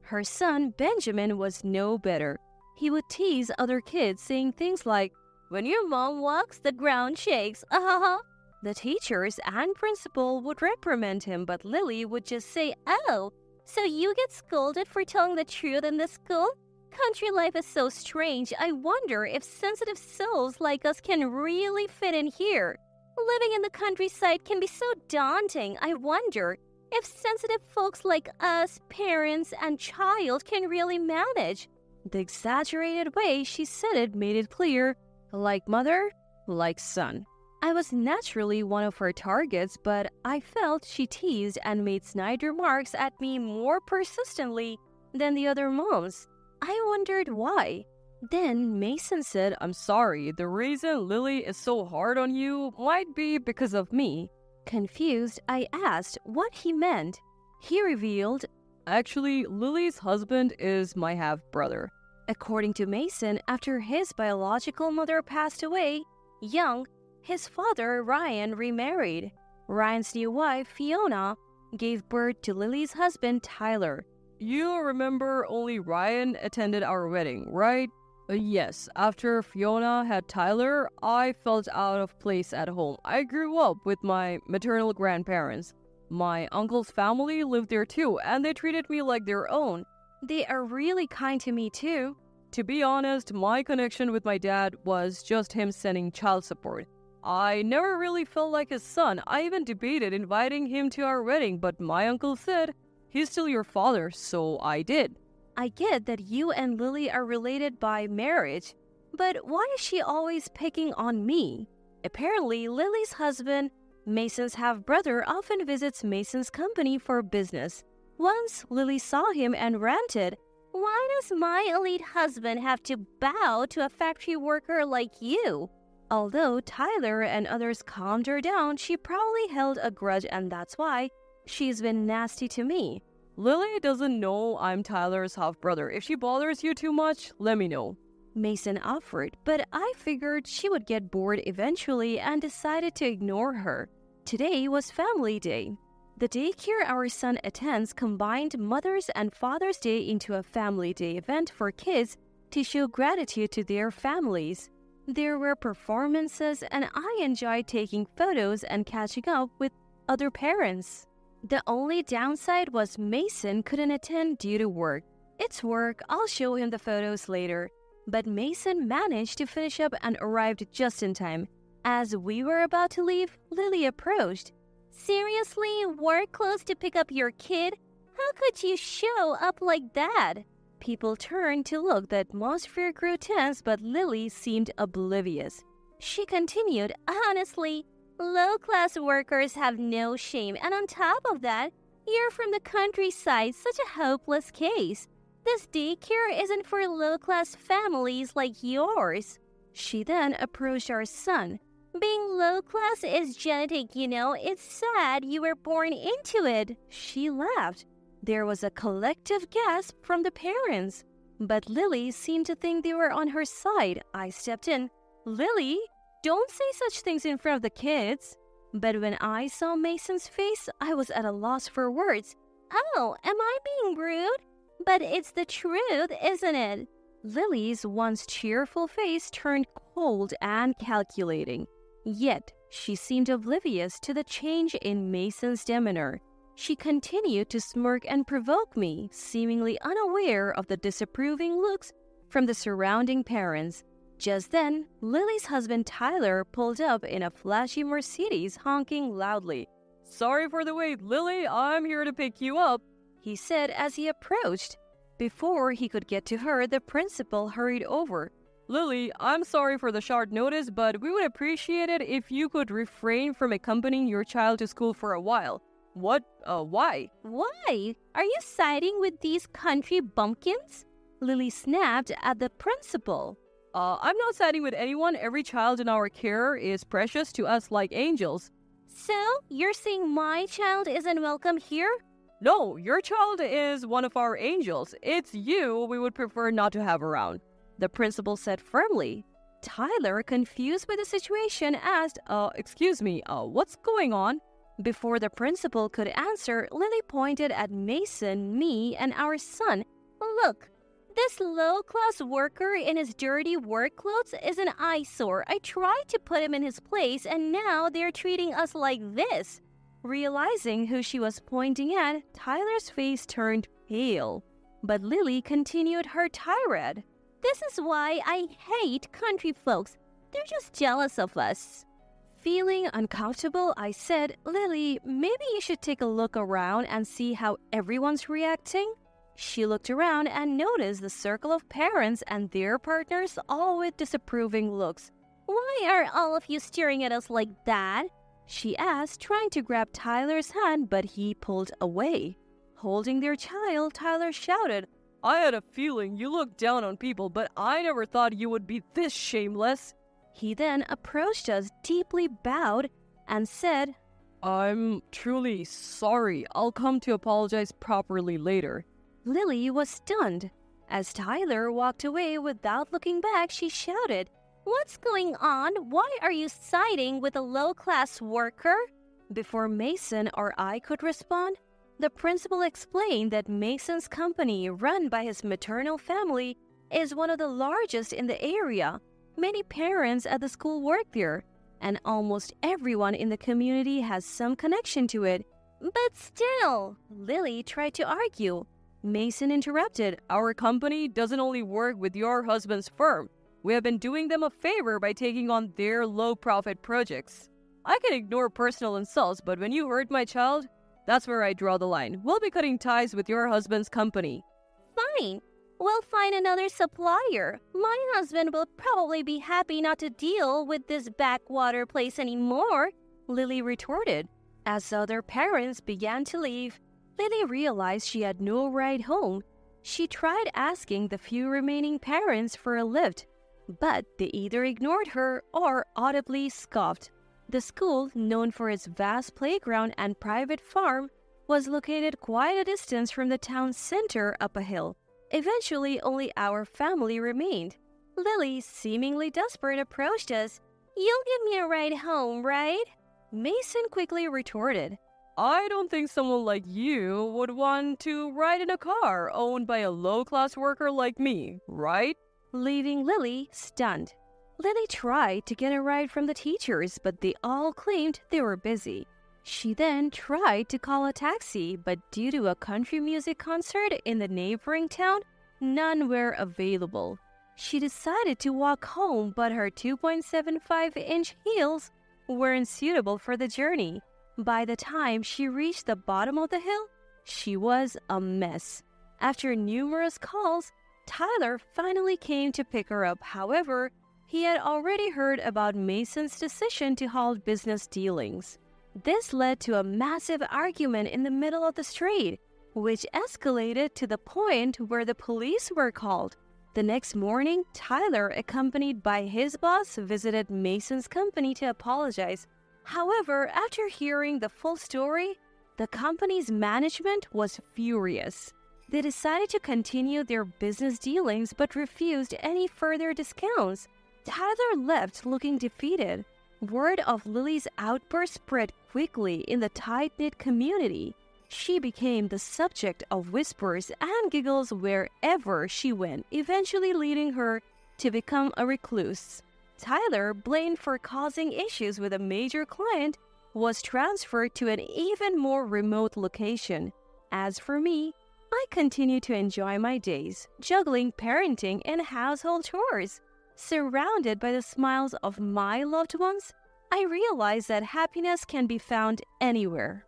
Her son, Benjamin, was no better. He would tease other kids, saying things like, "When your mom walks, the ground shakes." The teachers and principal would reprimand him, but Lily would just say, "Oh, so you get scolded for telling the truth in this school? Country life is so strange. I wonder if sensitive souls like us can really fit in here. Living in the countryside can be so daunting. I wonder if sensitive folks like us, parents and child, can really manage." The exaggerated way she said it made it clear, like mother, like son. I was naturally one of her targets, but I felt she teased and made snide remarks at me more persistently than the other moms. I wondered why. Then Mason said, "I'm sorry, the reason Lily is so hard on you might be because of me." Confused, I asked what he meant. He revealed, "Actually, Lily's husband is my half-brother." According to Mason, after his biological mother passed away, young, his father, Ryan, remarried. Ryan's new wife, Fiona, gave birth to Lily's husband, Tyler. You remember only Ryan attended our wedding, right? Yes, after Fiona had Tyler, I felt out of place at home. I grew up with my maternal grandparents. My uncle's family lived there too, and they treated me like their own. They are really kind to me too. To be honest, my connection with my dad was just him sending child support. I never really felt like his son. I even debated inviting him to our wedding, but my uncle said, "He's still your father," so I did. I get that you and Lily are related by marriage, but why is she always picking on me? Apparently, Lily's husband, Mason's half-brother, often visits Mason's company for business. Once, Lily saw him and ranted, "Why does my elite husband have to bow to a factory worker like you?" Although Tyler and others calmed her down, she probably held a grudge, and that's why she's been nasty to me. Lily doesn't know I'm Tyler's half-brother. If she bothers you too much, let me know. Mason offered, but I figured she would get bored eventually and decided to ignore her. Today was Family Day. The daycare our son attends combined Mother's and Father's Day into a Family Day event for kids to show gratitude to their families. There were performances, and I enjoyed taking photos and catching up with other parents. The only downside was Mason couldn't attend due to work. It's work, I'll show him the photos later. But Mason managed to finish up and arrived just in time. As we were about to leave, Lily approached. Seriously, work clothes to pick up your kid? How could you show up like that? People turned to look. The atmosphere grew tense, but Lily seemed oblivious. She continued, honestly, low-class workers have no shame, and on top of that, you're from the countryside, such a hopeless case. This daycare isn't for low-class families like yours. She then approached our son. Being low-class is genetic, you know. It's sad you were born into it. She laughed. There was a collective gasp from the parents. But Lily seemed to think they were on her side. I stepped in. Lily, don't say such things in front of the kids. But when I saw Mason's face, I was at a loss for words. Oh, am I being rude? But it's the truth, isn't it? Lily's once cheerful face turned cold and calculating. Yet, she seemed oblivious to the change in Mason's demeanor. She continued to smirk and provoke me, seemingly unaware of the disapproving looks from the surrounding parents. Just then, Lily's husband Tyler pulled up in a flashy Mercedes, honking loudly. Sorry for the wait, Lily. I'm here to pick you up, he said as he approached. Before he could get to her, the principal hurried over. Lily, I'm sorry for the short notice, but we would appreciate it if you could refrain from accompanying your child to school for a while. What? Why? Why? Are you siding with these country bumpkins? Lily snapped at the principal. I'm not siding with anyone. Every child in our care is precious to us like angels. So, you're saying my child isn't welcome here? No, your child is one of our angels. It's you we would prefer not to have around, the principal said firmly. Tyler, confused by the situation, asked, excuse me, what's going on? Before the principal could answer, Lily pointed at Mason, me, and our son. Look, this low-class worker in his dirty work clothes is an eyesore. I tried to put him in his place, and now they're treating us like this. Realizing who she was pointing at, Tyler's face turned pale. But Lily continued her tirade. This is why I hate country folks. They're just jealous of us. Feeling uncomfortable, I said, Lily, maybe you should take a look around and see how everyone's reacting. She looked around and noticed the circle of parents and their partners, all with disapproving looks. Why are all of you staring at us like that? She asked, trying to grab Tyler's hand, but he pulled away. Holding their child, Tyler shouted, I had a feeling you looked down on people, but I never thought you would be this shameless. He then approached us, deeply bowed, and said, I'm truly sorry. I'll come to apologize properly later. Lily was stunned. As Tyler walked away without looking back, she shouted, What's going on? Why are you siding with a low-class worker? Before Mason or I could respond, the principal explained that Mason's company, run by his maternal family, is one of the largest in the area. Many parents at the school work there, and almost everyone in the community has some connection to it. But still, Lily tried to argue. Mason interrupted. Our company doesn't only work with your husband's firm. We have been doing them a favor by taking on their low-profit projects. I can ignore personal insults, but when you hurt my child, that's where I draw the line. We'll be cutting ties with your husband's company. Fine. We'll find another supplier. My husband will probably be happy not to deal with this backwater place anymore, Lily retorted. As other parents began to leave, Lily realized she had no ride home. She tried asking the few remaining parents for a lift, but they either ignored her or audibly scoffed. The school, known for its vast playground and private farm, was located quite a distance from the town center up a hill. Eventually, only our family remained. Lily, seemingly desperate, approached us. You'll give me a ride home, right? Mason quickly retorted. I don't think someone like you would want to ride in a car owned by a low-class worker like me, right? leaving Lily stunned. Lily tried to get a ride from the teachers, but they all claimed they were busy. She then tried to call a taxi, but due to a country music concert in the neighboring town, none were available. She decided to walk home, but her 2.75-inch heels weren't suitable for the journey. By the time she reached the bottom of the hill, she was a mess. After numerous calls, Tyler finally came to pick her up. However, he had already heard about Mason's decision to halt business dealings. This led to a massive argument in the middle of the street, which escalated to the point where the police were called. The next morning, Tyler, accompanied by his boss, visited Mason's company to apologize. However, after hearing the full story, the company's management was furious. They decided to continue their business dealings but refused any further discounts. Tyler left looking defeated. Word of Lily's outburst spread quickly in the tight-knit community. She became the subject of whispers and giggles wherever she went, eventually leading her to become a recluse. Tyler, blamed for causing issues with a major client, was transferred to an even more remote location. As for me, I continue to enjoy my days, juggling parenting and household chores. Surrounded by the smiles of my loved ones, I realize that happiness can be found anywhere.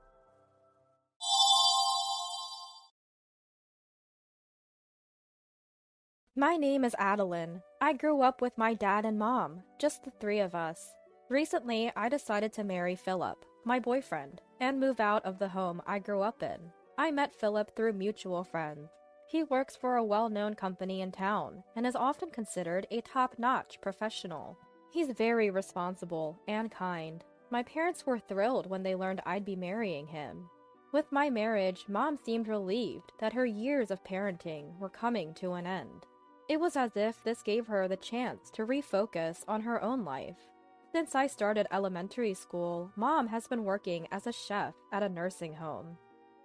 My name is Adeline. I grew up with my dad and mom, just the three of us. Recently, I decided to marry Philip, my boyfriend, and move out of the home I grew up in. I met Philip through mutual friends. He works for a well-known company in town and is often considered a top-notch professional. He's very responsible and kind. My parents were thrilled when they learned I'd be marrying him. With my marriage, Mom seemed relieved that her years of parenting were coming to an end. It was as if this gave her the chance to refocus on her own life. Since I started elementary school, Mom has been working as a chef at a nursing home.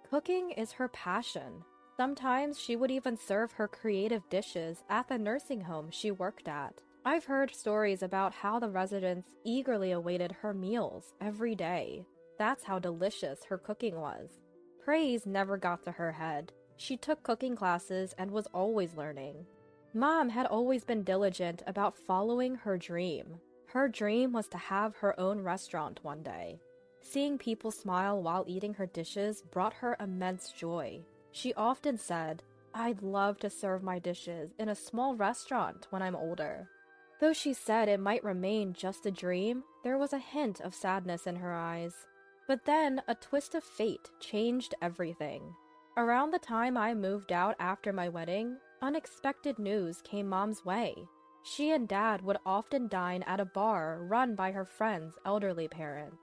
Cooking is her passion. Sometimes she would even serve her creative dishes at the nursing home she worked at. I've heard stories about how the residents eagerly awaited her meals every day. That's how delicious her cooking was. Praise never got to her head. She took cooking classes and was always learning. Mom had always been diligent about following her dream. Her dream was to have her own restaurant one day. Seeing people smile while eating her dishes brought her immense joy. She often said, "I'd love to serve my dishes in a small restaurant when I'm older." Though she said it might remain just a dream, there was a hint of sadness in her eyes. But then a twist of fate changed everything. Around the time I moved out after my wedding, unexpected news came Mom's way. She and Dad would often dine at a bar run by her friend's elderly parents.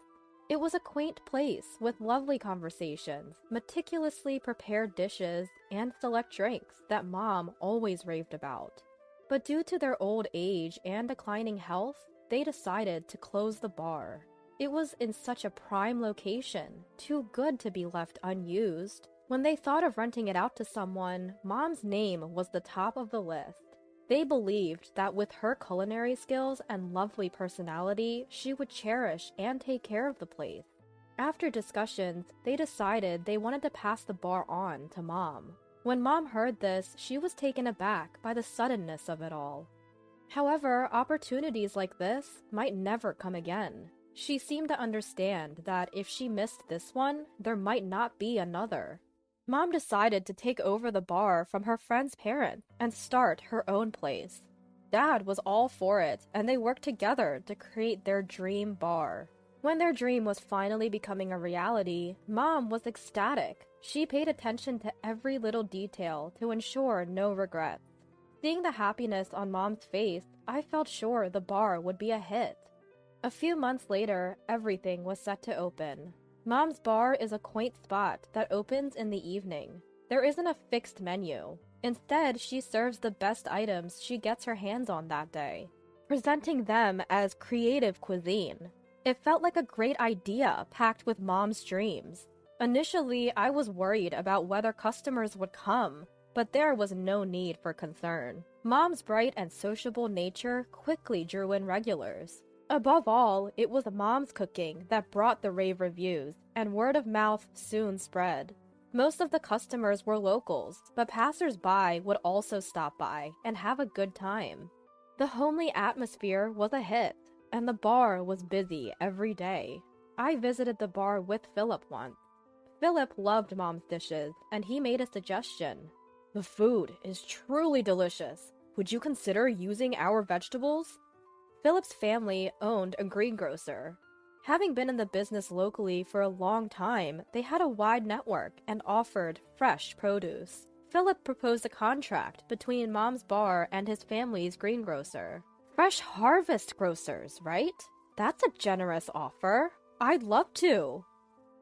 It was a quaint place with lovely conversations, meticulously prepared dishes, and select drinks that Mom always raved about. But due to their old age and declining health, they decided to close the bar. It was in such a prime location, too good to be left unused. When they thought of renting it out to someone, Mom's name was the top of the list. They believed that with her culinary skills and lovely personality, she would cherish and take care of the place. After discussions, they decided they wanted to pass the bar on to Mom. When Mom heard this, she was taken aback by the suddenness of it all. However, opportunities like this might never come again. She seemed to understand that if she missed this one, there might not be another. Mom decided to take over the bar from her friend's parents and start her own place. Dad was all for it, and they worked together to create their dream bar. When their dream was finally becoming a reality, Mom was ecstatic. She paid attention to every little detail to ensure no regrets. Seeing the happiness on Mom's face, I felt sure the bar would be a hit. A few months later, everything was set to open. Mom's bar is a quaint spot that opens in the evening. There isn't a fixed menu. Instead, she serves the best items she gets her hands on that day, presenting them as creative cuisine. It felt like a great idea packed with Mom's dreams. Initially, I was worried about whether customers would come. But there was no need for concern. Mom's bright and sociable nature quickly drew in regulars. Above all, it was Mom's cooking that brought the rave reviews, and word of mouth soon spread. Most of the customers were locals, but passers-by would also stop by and have a good time. The homely atmosphere was a hit, and the bar was busy every day. I visited the bar with Philip once. Philip loved Mom's dishes, and he made a suggestion. "The food is truly delicious. Would you consider using our vegetables?" Philip's family owned a greengrocer. Having been in the business locally for a long time, they had a wide network and offered fresh produce. Philip proposed a contract between Mom's bar and his family's greengrocer. Fresh harvest grocers, right? That's a generous offer. I'd love to.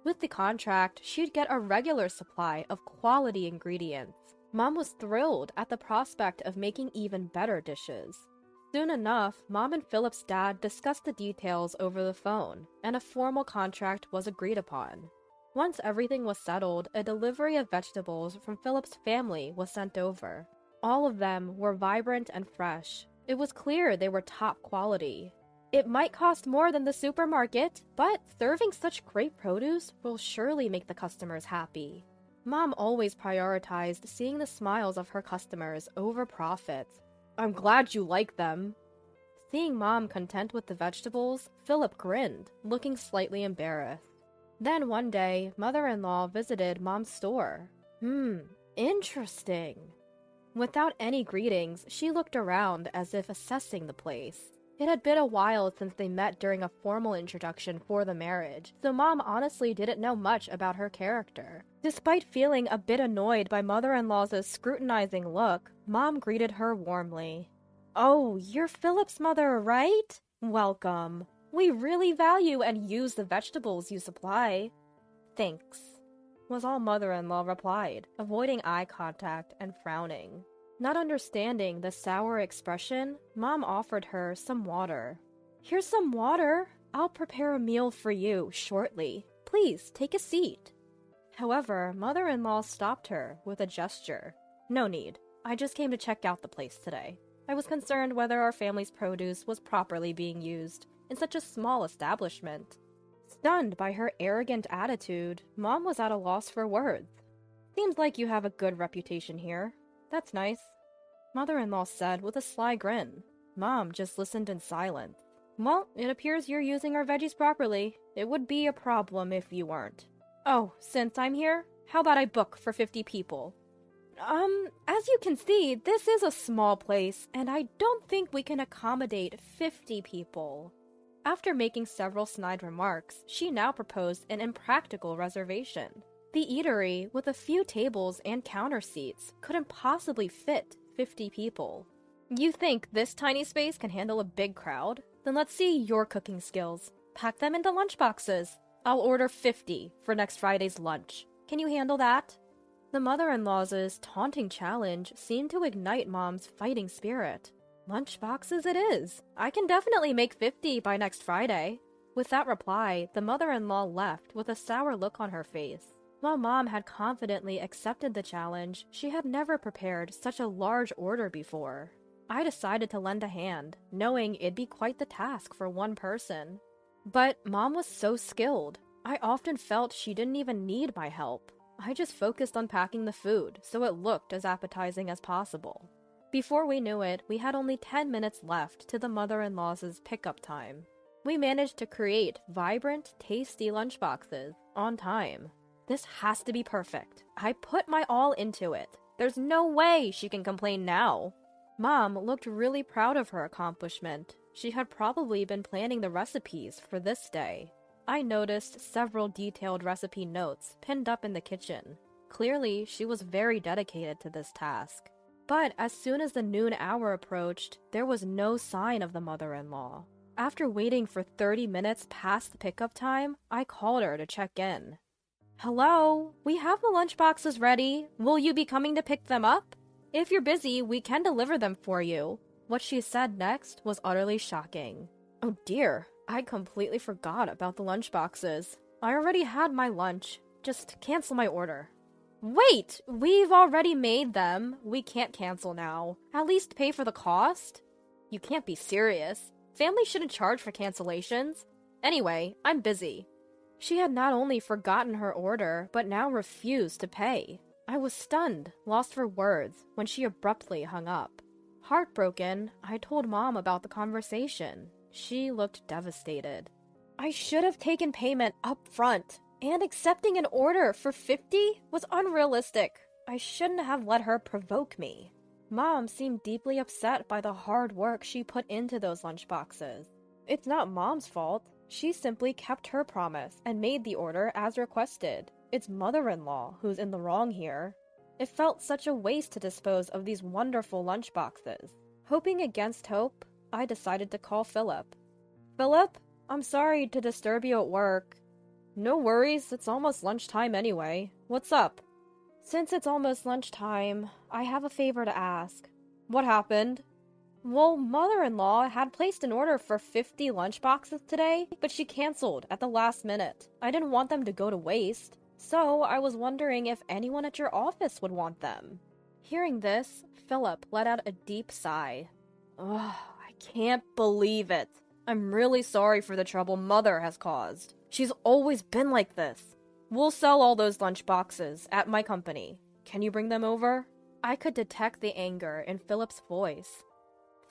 With the contract, she'd get a regular supply of quality ingredients. Mom was thrilled at the prospect of making even better dishes. Soon enough, Mom and Philip's dad discussed the details over the phone, and a formal contract was agreed upon. Once everything was settled, a delivery of vegetables from Philip's family was sent over. All of them were vibrant and fresh. It was clear they were top quality. It might cost more than the supermarket, but serving such great produce will surely make the customers happy. Mom always prioritized seeing the smiles of her customers over profits. "I'm glad you like them." Seeing Mom content with the vegetables, Philip grinned, looking slightly embarrassed. Then one day, Mother-in-law visited Mom's store. Interesting. Without any greetings, she looked around as if assessing the place. It had been a while since they met during a formal introduction for the marriage, so Mom honestly didn't know much about her character. Despite feeling a bit annoyed by Mother-in-law's scrutinizing look, Mom greeted her warmly. "Oh, you're Philip's mother, right? Welcome. We really value and use the vegetables you supply." "Thanks," was all Mother-in-law replied, avoiding eye contact and frowning. Not understanding the sour expression, Mom offered her some water. "Here's some water. I'll prepare a meal for you shortly. Please take a seat." However, Mother-in-law stopped her with a gesture. "No need. I just came to check out the place today. I was concerned whether our family's produce was properly being used in such a small establishment." Stunned by her arrogant attitude, Mom was at a loss for words. "Seems like you have a good reputation here. That's nice," Mother-in-law said with a sly grin. Mom just listened in silence. "Well, it appears you're using our veggies properly. It would be a problem if you weren't." "Oh, since I'm here, how about I book for 50 people? As you can see, this is a small place, and I don't think we can accommodate 50 people. After making several snide remarks, she now proposed an impractical reservation. The eatery, with a few tables and counter seats, couldn't possibly fit 50 people. "You think this tiny space can handle a big crowd? Then let's see your cooking skills. Pack them into lunchboxes. I'll order 50 for next Friday's lunch. Can you handle that?" The mother-in-law's taunting challenge seemed to ignite Mom's fighting spirit. "Lunchboxes it is. I can definitely make 50 by next Friday." With that reply, the mother-in-law left with a sour look on her face. While Mom had confidently accepted the challenge, she had never prepared such a large order before. I decided to lend a hand, knowing it'd be quite the task for one person. But Mom was so skilled. I often felt she didn't even need my help. I just focused on packing the food so it looked as appetizing as possible. Before we knew it, we had only 10 minutes left to the mother-in-law's pickup time. We managed to create vibrant, tasty lunchboxes on time. This has to be perfect. I put my all into it. There's no way she can complain now. Mom looked really proud of her accomplishment. She had probably been planning the recipes for this day. I noticed several detailed recipe notes pinned up in the kitchen. Clearly, she was very dedicated to this task. But as soon as the noon hour approached, there was no sign of the mother-in-law. After waiting for 30 minutes past the pickup time, I called her to check in. "Hello, we have the lunchboxes ready. Will you be coming to pick them up? If you're busy, we can deliver them for you." What she said next was utterly shocking. "Oh dear, I completely forgot about the lunchboxes. I already had my lunch. Just cancel my order." Wait, we've already made them. We can't cancel now. At least pay for the cost? You can't be serious. Families shouldn't charge for cancellations. Anyway, I'm busy. She had not only forgotten her order, but now refused to pay. I was stunned, lost for words, when she abruptly hung up. Heartbroken, I told Mom about the conversation. She looked devastated. I should have taken payment up front, and accepting an order for $50 was unrealistic. I shouldn't have let her provoke me. Mom seemed deeply upset by the hard work she put into those lunchboxes. It's not Mom's fault. She simply kept her promise and made the order as requested. It's mother-in-law who's in the wrong here. It felt such a waste to dispose of these wonderful lunchboxes. Hoping against hope, I decided to call Philip. Philip, I'm sorry to disturb you at work. No worries, it's almost lunchtime anyway. What's up? Since it's almost lunchtime, I have a favor to ask. What happened? Well, mother-in-law had placed an order for 50 lunchboxes today, but she canceled at the last minute. I didn't want them to go to waste, so I was wondering if anyone at your office would want them. Hearing this, Philip let out a deep sigh. Ugh, I can't believe it. I'm really sorry for the trouble Mother has caused. She's always been like this. We'll sell all those lunchboxes at my company. Can you bring them over? I could detect the anger in Philip's voice.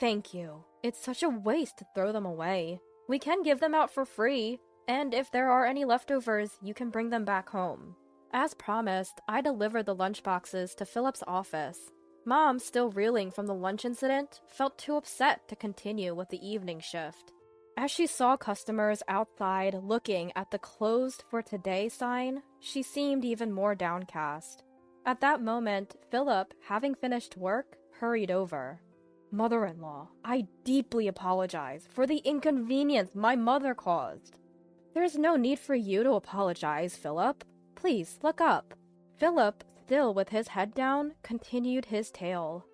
Thank you. It's such a waste to throw them away. We can give them out for free, and if there are any leftovers, you can bring them back home. As promised, I delivered the lunchboxes to Philip's office. Mom, still reeling from the lunch incident, felt too upset to continue with the evening shift. As she saw customers outside looking at the "Closed for Today" sign, she seemed even more downcast. At that moment, Philip, having finished work, hurried over. Mother-in-law, I deeply apologize for the inconvenience my mother caused. There's no need for you to apologize, Philip. Please, look up. Philip, still with his head down, continued his tale.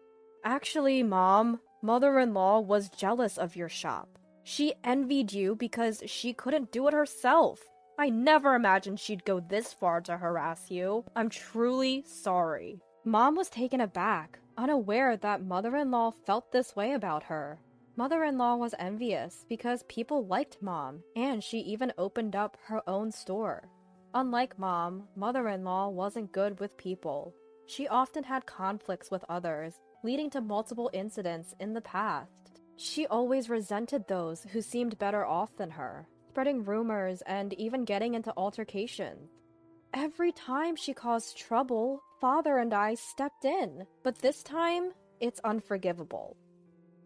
Actually, Mom, mother-in-law was jealous of your shop. She envied you because she couldn't do it herself. I never imagined she'd go this far to harass you. I'm truly sorry. Mom was taken aback, unaware that mother-in-law felt this way about her. Mother-in-law was envious because people liked Mom, and she even opened up her own store. Unlike Mom, mother-in-law wasn't good with people. She often had conflicts with others, leading to multiple incidents in the past. She always resented those who seemed better off than her, spreading rumors and even getting into altercations. Every time she caused trouble, Father and I stepped in, but this time, it's unforgivable.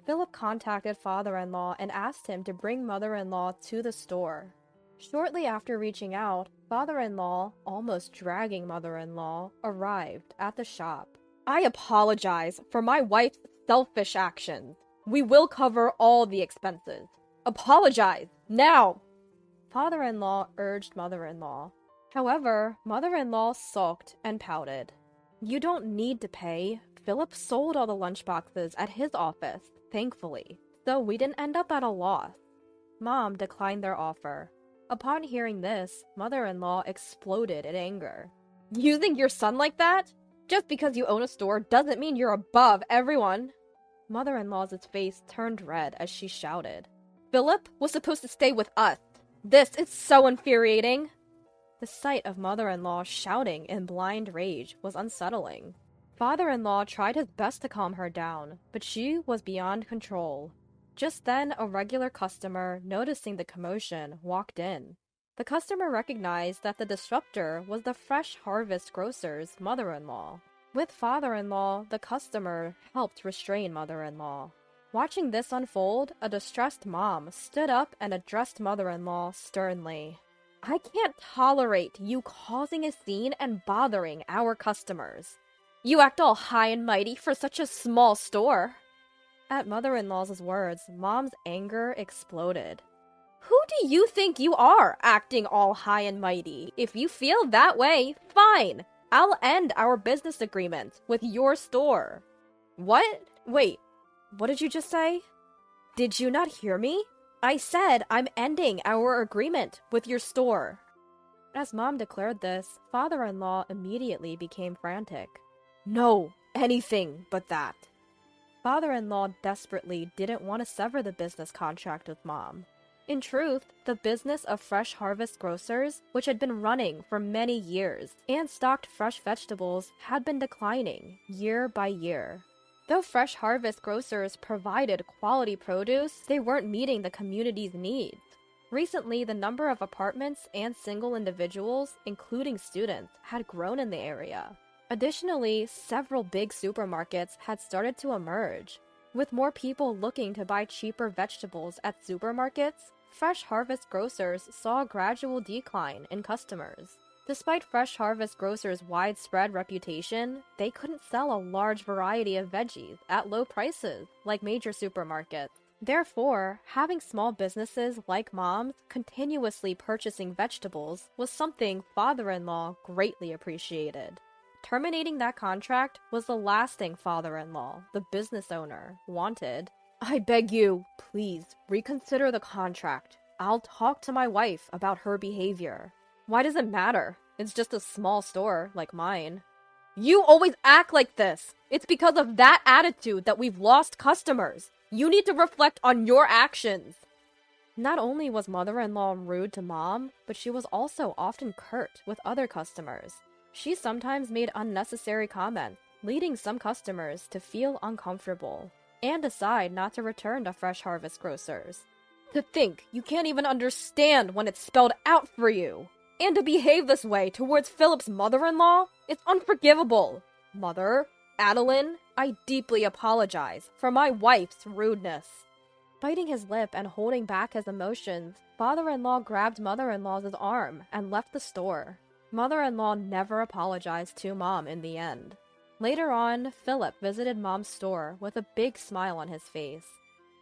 Philip contacted father-in-law and asked him to bring mother-in-law to the store. Shortly after reaching out, father-in-law, almost dragging mother-in-law, arrived at the shop. I apologize for my wife's selfish actions. We will cover all the expenses. Apologize, now! Father-in-law urged mother-in-law. However, mother-in-law sulked and pouted. You don't need to pay. Philip sold all the lunchboxes at his office, thankfully, so we didn't end up at a loss. Mom declined their offer. Upon hearing this, mother-in-law exploded in anger. You think your son like that? Just because you own a store doesn't mean you're above everyone. Mother-in-law's face turned red as she shouted. Philip was supposed to stay with us. This is so infuriating. The sight of mother-in-law shouting in blind rage was unsettling. Father-in-law tried his best to calm her down, but she was beyond control. Just then, a regular customer, noticing the commotion, walked in. The customer recognized that the disruptor was the Fresh Harvest Grocer's mother-in-law. With father-in-law, the customer helped restrain mother-in-law. Watching this unfold, a distressed mom stood up and addressed mother-in-law sternly. I can't tolerate you causing a scene and bothering our customers. You act all high and mighty for such a small store. At mother-in-law's words, Mom's anger exploded. Who do you think you are, acting all high and mighty? If you feel that way, fine. I'll end our business agreement with your store. What? Wait, what did you just say? Did you not hear me? I said I'm ending our agreement with your store. As Mom declared this, father-in-law immediately became frantic. No, anything but that. Father-in-law desperately didn't want to sever the business contract with Mom. In truth, the business of Fresh Harvest Grocers, which had been running for many years and stocked fresh vegetables, had been declining year by year. Though Fresh Harvest Grocers provided quality produce, they weren't meeting the community's needs. Recently, the number of apartments and single individuals, including students, had grown in the area. Additionally, several big supermarkets had started to emerge. With more people looking to buy cheaper vegetables at supermarkets, Fresh Harvest Grocers saw a gradual decline in customers. Despite Fresh Harvest Grocers' widespread reputation, they couldn't sell a large variety of veggies at low prices like major supermarkets. Therefore, having small businesses like Mom's continuously purchasing vegetables was something father-in-law greatly appreciated. Terminating that contract was the last thing father-in-law, the business owner, wanted. I beg you, please, reconsider the contract. I'll talk to my wife about her behavior. Why does it matter? It's just a small store like mine. You always act like this. It's because of that attitude that we've lost customers. You need to reflect on your actions. Not only was mother-in-law rude to Mom, but she was also often curt with other customers. She sometimes made unnecessary comments, leading some customers to feel uncomfortable and decide not to return to Fresh Harvest Grocers. To think you can't even understand when it's spelled out for you, and to behave this way towards Philip's mother-in-law, it's unforgivable. Mother, Adeline, I deeply apologize for my wife's rudeness. Biting his lip and holding back his emotions, father-in-law grabbed mother-in-law's arm and left the store. Mother-in-law never apologized to Mom in the end. Later on, Philip visited Mom's store with a big smile on his face.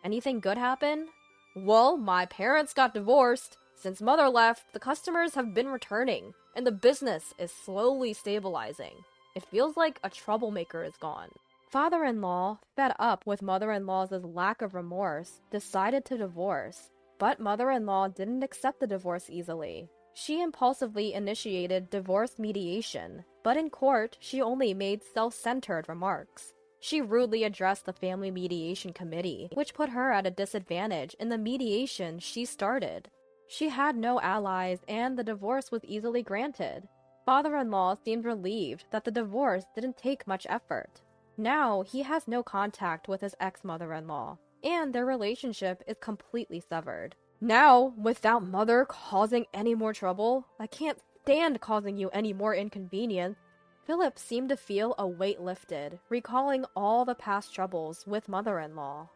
Anything good happen? Well, my parents got divorced. Since Mother left, the customers have been returning, and the business is slowly stabilizing. It feels like a troublemaker is gone. Father-in-law, fed up with mother-in-law's lack of remorse, decided to divorce. But mother-in-law didn't accept the divorce easily. She impulsively initiated divorce mediation, but in court, she only made self-centered remarks. She rudely addressed the family mediation committee, which put her at a disadvantage in the mediation she started. She had no allies, and the divorce was easily granted. Father-in-law seemed relieved that the divorce didn't take much effort. Now, he has no contact with his ex-mother-in-law, and their relationship is completely severed. Now, without Mother causing any more trouble, I can't stand causing you any more inconvenience. Philip seemed to feel a weight lifted, recalling all the past troubles with mother-in-law.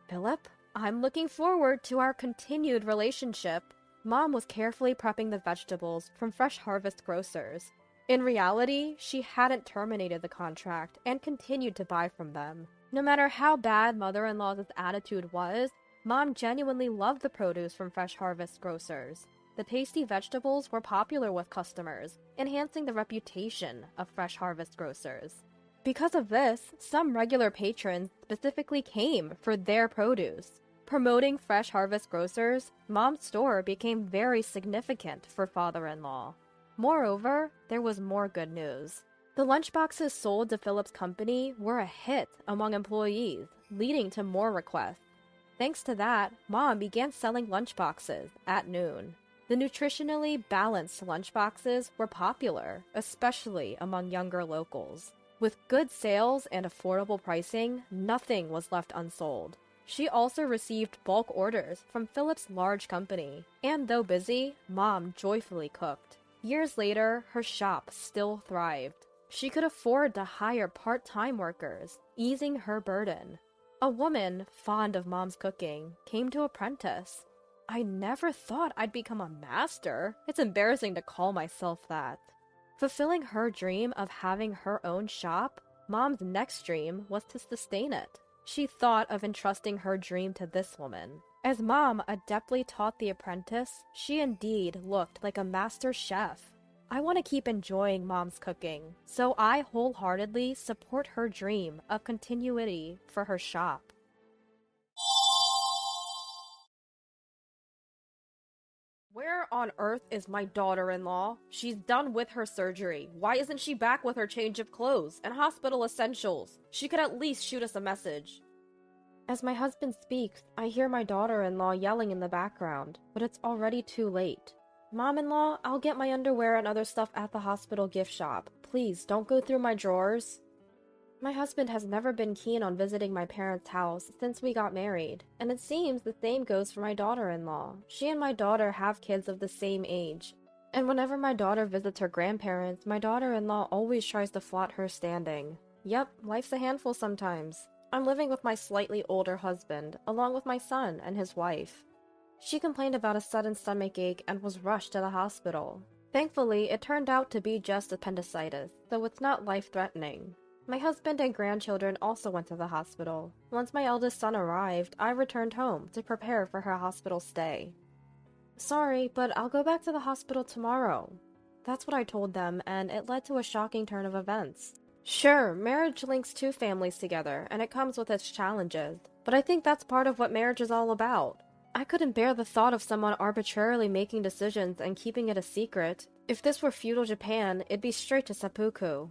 Philip, I'm looking forward to our continued relationship. Mom was carefully prepping the vegetables from Fresh Harvest Grocers. In reality, she hadn't terminated the contract and continued to buy from them. No matter how bad mother-in-law's attitude was, Mom genuinely loved the produce from Fresh Harvest Grocers. The tasty vegetables were popular with customers, enhancing the reputation of Fresh Harvest Grocers. Because of this, some regular patrons specifically came for their produce. Promoting Fresh Harvest Grocers, Mom's store became very significant for father-in-law. Moreover, there was more good news. The lunchboxes sold to Philip's company were a hit among employees, leading to more requests. Thanks to that, Mom began selling lunchboxes at noon. The nutritionally balanced lunchboxes were popular, especially among younger locals. With good sales and affordable pricing, nothing was left unsold. She also received bulk orders from Philip's large company, and though busy, Mom joyfully cooked. Years later, her shop still thrived. She could afford to hire part-time workers, easing her burden. A woman, fond of Mom's cooking, came to apprentice. I never thought I'd become a master. It's embarrassing to call myself that. Fulfilling her dream of having her own shop, Mom's next dream was to sustain it. She thought of entrusting her dream to this woman. As Mom adeptly taught the apprentice, she indeed looked like a master chef. I want to keep enjoying Mom's cooking, so I wholeheartedly support her dream of continuity for her shop. Where Where on earth is my daughter-in-law? She's done with her surgery. Why isn't she back with her change of clothes and hospital essentials? She could at least shoot us a message. As my husband speaks, I hear my daughter-in-law yelling in the background, but it's already too late. Mom-in-law, I'll get my underwear and other stuff at the hospital gift shop. Please, don't go through my drawers. My husband has never been keen on visiting my parents' house since we got married, and it seems the same goes for my daughter-in-law. She and my daughter have kids of the same age, and whenever my daughter visits her grandparents, my daughter-in-law always tries to flaunt her standing. Yep, life's a handful sometimes. I'm living with my slightly older husband, along with my son and his wife. She complained about a sudden stomach ache and was rushed to the hospital. Thankfully, it turned out to be just appendicitis, so it's not life-threatening. My husband and grandchildren also went to the hospital. Once my eldest son arrived, I returned home to prepare for her hospital stay. Sorry, but I'll go back to the hospital tomorrow. That's what I told them, and it led to a shocking turn of events. Sure, marriage links two families together, and it comes with its challenges, but I think that's part of what marriage is all about. I couldn't bear the thought of someone arbitrarily making decisions and keeping it a secret. If this were feudal Japan, it'd be straight to seppuku.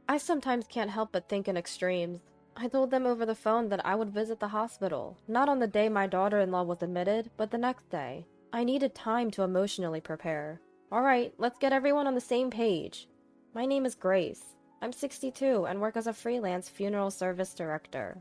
I sometimes can't help but think in extremes. I told them over the phone that I would visit the hospital, not on the day my daughter-in-law was admitted, but the next day. I needed time to emotionally prepare. Alright, let's get everyone on the same page. My name is Grace. I'm 62 and work as a freelance funeral service director.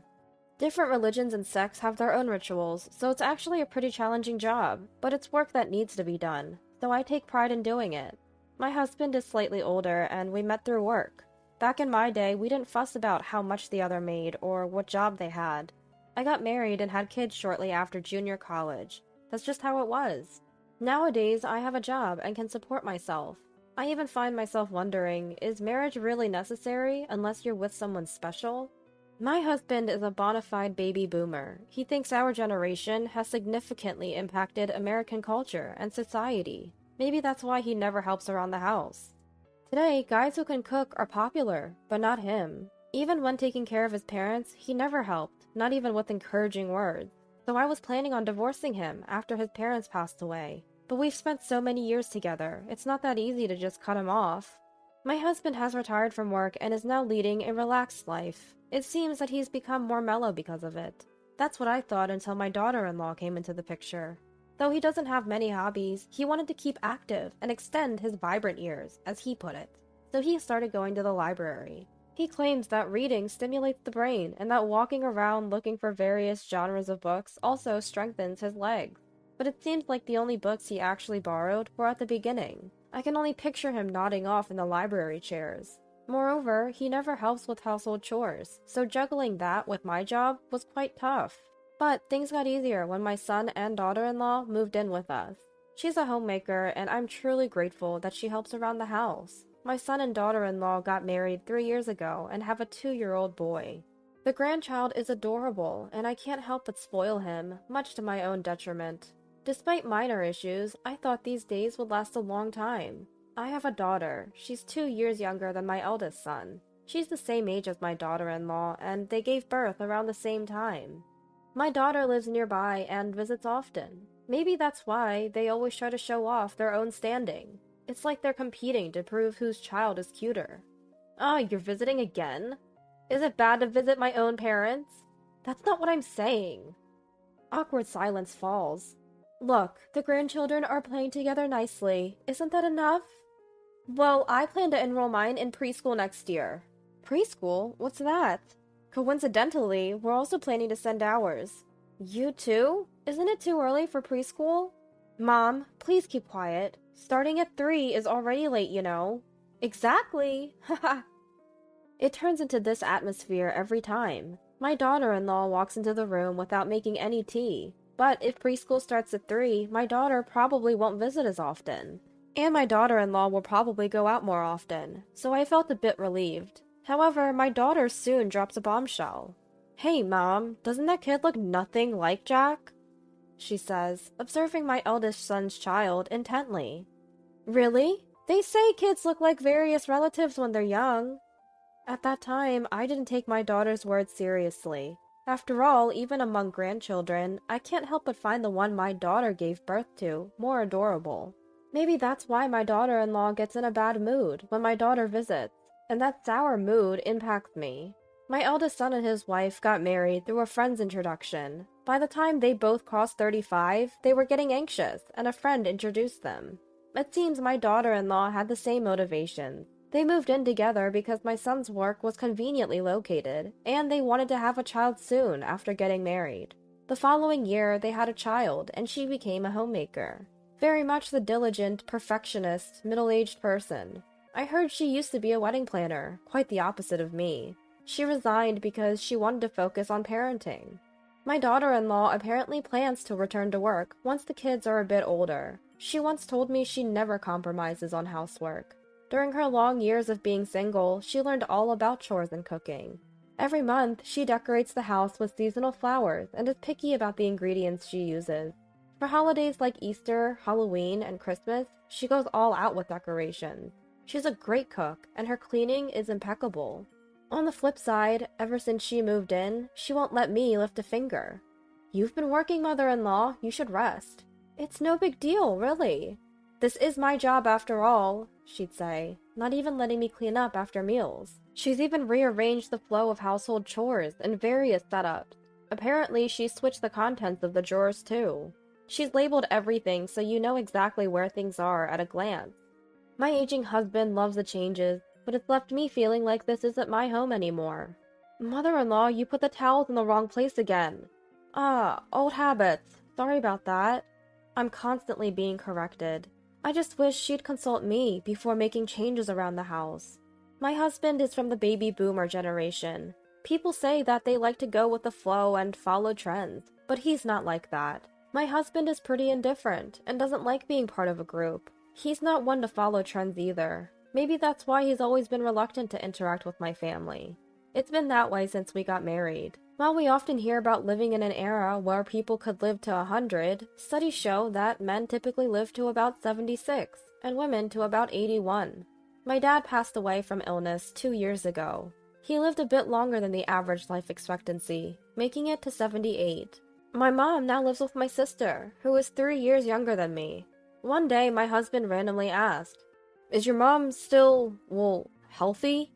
Different religions and sects have their own rituals, so it's actually a pretty challenging job, but it's work that needs to be done, so I take pride in doing it. My husband is slightly older, and we met through work. Back in my day, we didn't fuss about how much the other made or what job they had. I got married and had kids shortly after junior college. That's just how it was. Nowadays, I have a job and can support myself. I even find myself wondering, is marriage really necessary unless you're with someone special? My husband is a bona fide baby boomer. He thinks our generation has significantly impacted American culture and society. Maybe that's why he never helps around the house. Today, guys who can cook are popular, but not him. Even when taking care of his parents, he never helped, not even with encouraging words. So I was planning on divorcing him after his parents passed away. But we've spent so many years together, it's not that easy to just cut him off. My husband has retired from work and is now leading a relaxed life. It seems that he's become more mellow because of it. That's what I thought until my daughter-in-law came into the picture. Though he doesn't have many hobbies, he wanted to keep active and extend his vibrant years, as he put it. So he started going to the library. He claims that reading stimulates the brain and that walking around looking for various genres of books also strengthens his legs. But it seems like the only books he actually borrowed were at the beginning. I can only picture him nodding off in the library chairs. Moreover, he never helps with household chores, so juggling that with my job was quite tough. But things got easier when my son and daughter-in-law moved in with us. She's a homemaker, and I'm truly grateful that she helps around the house. My son and daughter-in-law got married 3 years ago and have a 2-year-old boy. The grandchild is adorable, and I can't help but spoil him, much to my own detriment. Despite minor issues, I thought these days would last a long time. I have a daughter. She's 2 years younger than my eldest son. She's the same age as my daughter-in-law, and they gave birth around the same time. My daughter lives nearby and visits often. Maybe that's why they always try to show off their own standing. It's like they're competing to prove whose child is cuter. Oh, you're visiting again? Is it bad to visit my own parents? That's not what I'm saying. Awkward silence falls. Look, the grandchildren are playing together nicely. Isn't that enough? Well, I plan to enroll mine in preschool next year. Preschool? What's that? Coincidentally, we're also planning to send ours. You too? Isn't it too early for preschool? Mom, please keep quiet. Starting at 3 is already late, you know. Exactly! Haha. It turns into this atmosphere every time. My daughter-in-law walks into the room without making any tea. But if preschool starts at 3, my daughter probably won't visit as often. And my daughter-in-law will probably go out more often, so I felt a bit relieved. However, my daughter soon drops a bombshell. Hey, Mom, doesn't that kid look nothing like Jack? She says, observing my eldest son's child intently. Really? They say kids look like various relatives when they're young. At that time, I didn't take my daughter's words seriously. After all, even among grandchildren, I can't help but find the one my daughter gave birth to more adorable. Maybe that's why my daughter-in-law gets in a bad mood when my daughter visits, and that sour mood impacts me. My eldest son and his wife got married through a friend's introduction. By the time they both crossed 35, they were getting anxious, and a friend introduced them. It seems my daughter-in-law had the same motivations. They moved in together because my son's work was conveniently located, and they wanted to have a child soon after getting married. The following year, they had a child, and she became a homemaker. Very much the diligent, perfectionist, middle-aged person. I heard she used to be a wedding planner, quite the opposite of me. She resigned because she wanted to focus on parenting. My daughter-in-law apparently plans to return to work once the kids are a bit older. She once told me she never compromises on housework. During her long years of being single, she learned all about chores and cooking. Every month, she decorates the house with seasonal flowers and is picky about the ingredients she uses. For holidays like Easter, Halloween, and Christmas, she goes all out with decorations. She's a great cook, and her cleaning is impeccable. On the flip side, ever since she moved in, she won't let me lift a finger. "You've been working, mother-in-law. You should rest." "It's no big deal, really. This is my job after all," she'd say, not even letting me clean up after meals. She's even rearranged the flow of household chores in various setups. Apparently, she switched the contents of the drawers too. She's labeled everything so you know exactly where things are at a glance. My aging husband loves the changes, but it's left me feeling like this isn't my home anymore. "Mother-in-law, you put the towels in the wrong place again." Old habits. Sorry about that." I'm constantly being corrected. I just wish she'd consult me before making changes around the house. My husband is from the baby boomer generation. People say that they like to go with the flow and follow trends, but he's not like that. My husband is pretty indifferent and doesn't like being part of a group. He's not one to follow trends either. Maybe that's why he's always been reluctant to interact with my family. It's been that way since we got married. While we often hear about living in an era where people could live to 100, studies show that men typically live to about 76 and women to about 81. My dad passed away from illness 2 years ago. He lived a bit longer than the average life expectancy, making it to 78. My mom now lives with my sister, who is 3 years younger than me. One day, my husband randomly asked, "Is your mom still, healthy?"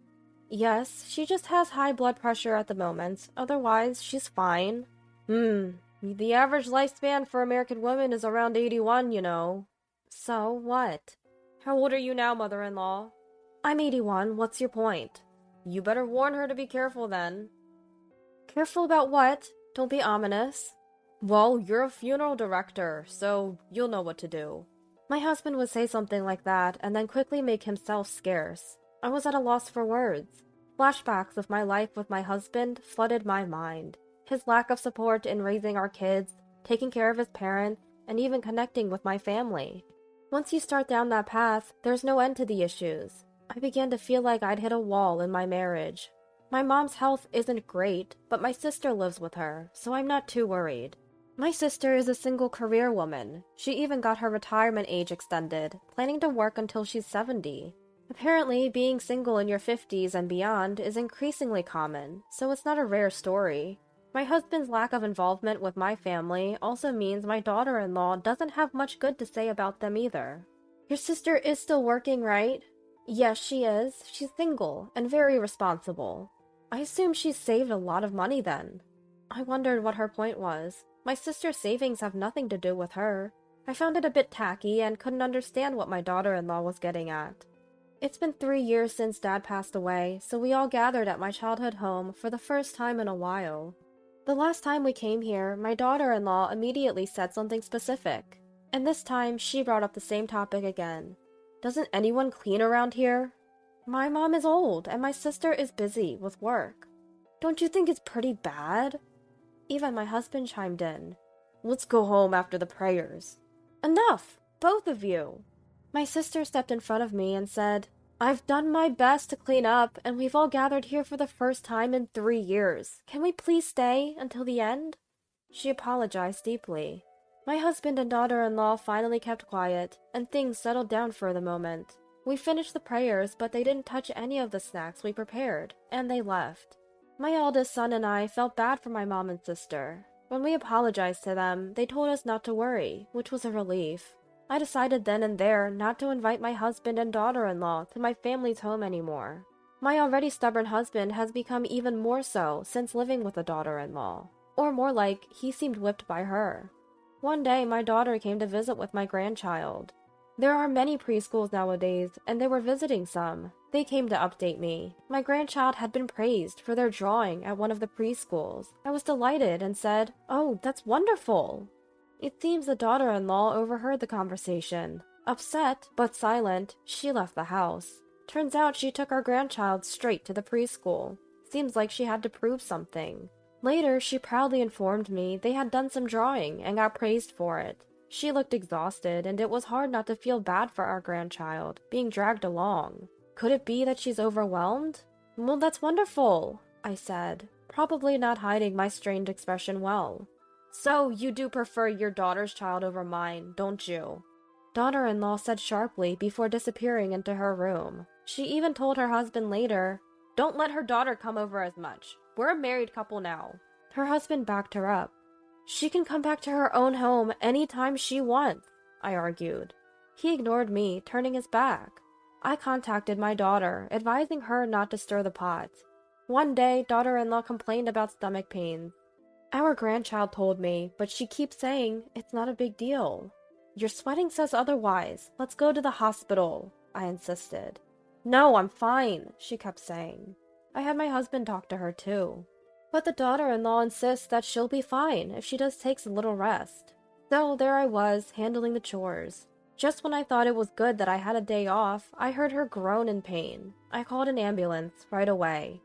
"Yes, she just has high blood pressure at the moment. Otherwise, she's fine." The average lifespan for American women is around 81, you know." "So what?" "How old are you now, mother-in-law?" "I'm 81. What's your point?" "You better warn her to be careful then." "Careful about what? Don't be ominous." "Well, you're a funeral director, so you'll know what to do." My husband would say something like that and then quickly make himself scarce. I was at a loss for words. Flashbacks of my life with my husband flooded my mind. His lack of support in raising our kids, taking care of his parents, and even connecting with my family. Once you start down that path, there's no end to the issues. I began to feel like I'd hit a wall in my marriage. My mom's health isn't great, but my sister lives with her, so I'm not too worried. My sister is a single career woman. She even got her retirement age extended, planning to work until she's 70. Apparently, being single in your 50s and beyond is increasingly common, so it's not a rare story. My husband's lack of involvement with my family also means my daughter-in-law doesn't have much good to say about them either. "Your sister is still working, right?" "Yes, she is. She's single and very responsible." "I assume she's saved a lot of money then." I wondered what her point was. My sister's savings have nothing to do with her. I found it a bit tacky and couldn't understand what my daughter-in-law was getting at. It's been 3 years since Dad passed away, so we all gathered at my childhood home for the first time in a while. The last time we came here, my daughter-in-law immediately said something specific, and this time she brought up the same topic again. "Doesn't anyone clean around here?" "My mom is old, and my sister is busy with work." "Don't you think it's pretty bad?" Even my husband chimed in. "Let's go home after the prayers." "Enough! Both of you!" My sister stepped in front of me and said, "I've done my best to clean up, and we've all gathered here for the first time in 3 years. Can we please stay until the end?" She apologized deeply. My husband and daughter-in-law finally kept quiet, and things settled down for the moment. We finished the prayers, but they didn't touch any of the snacks we prepared, and they left. My eldest son and I felt bad for my mom and sister. When we apologized to them, they told us not to worry, which was a relief. I decided then and there not to invite my husband and daughter-in-law to my family's home anymore. My already stubborn husband has become even more so since living with a daughter-in-law. Or more like, he seemed whipped by her. One day, my daughter came to visit with my grandchild. There are many preschools nowadays, and they were visiting some. They came to update me. My grandchild had been praised for their drawing at one of the preschools. I was delighted and said, "Oh, that's wonderful." It seems the daughter-in-law overheard the conversation. Upset, but silent, she left the house. Turns out she took our grandchild straight to the preschool. Seems like she had to prove something. Later, she proudly informed me they had done some drawing and got praised for it. She looked exhausted, and it was hard not to feel bad for our grandchild, being dragged along. Could it be that she's overwhelmed? "Well, that's wonderful," I said, probably not hiding my strained expression well. "So, you do prefer your daughter's child over mine, don't you?" Daughter-in-law said sharply before disappearing into her room. She even told her husband later, "Don't let her daughter come over as much. We're a married couple now." Her husband backed her up. "She can come back to her own home any time she wants," I argued. He ignored me, turning his back. I contacted my daughter, advising her not to stir the pot. One day, daughter-in-law complained about stomach pains. Our grandchild told me, but she keeps saying it's not a big deal. "Your sweating says otherwise. Let's go to the hospital," I insisted. "No, I'm fine," she kept saying. I had my husband talk to her too. But the daughter-in-law insists that she'll be fine if she just takes a little rest. So there I was, handling the chores. Just when I thought it was good that I had a day off, I heard her groan in pain. I called an ambulance right away.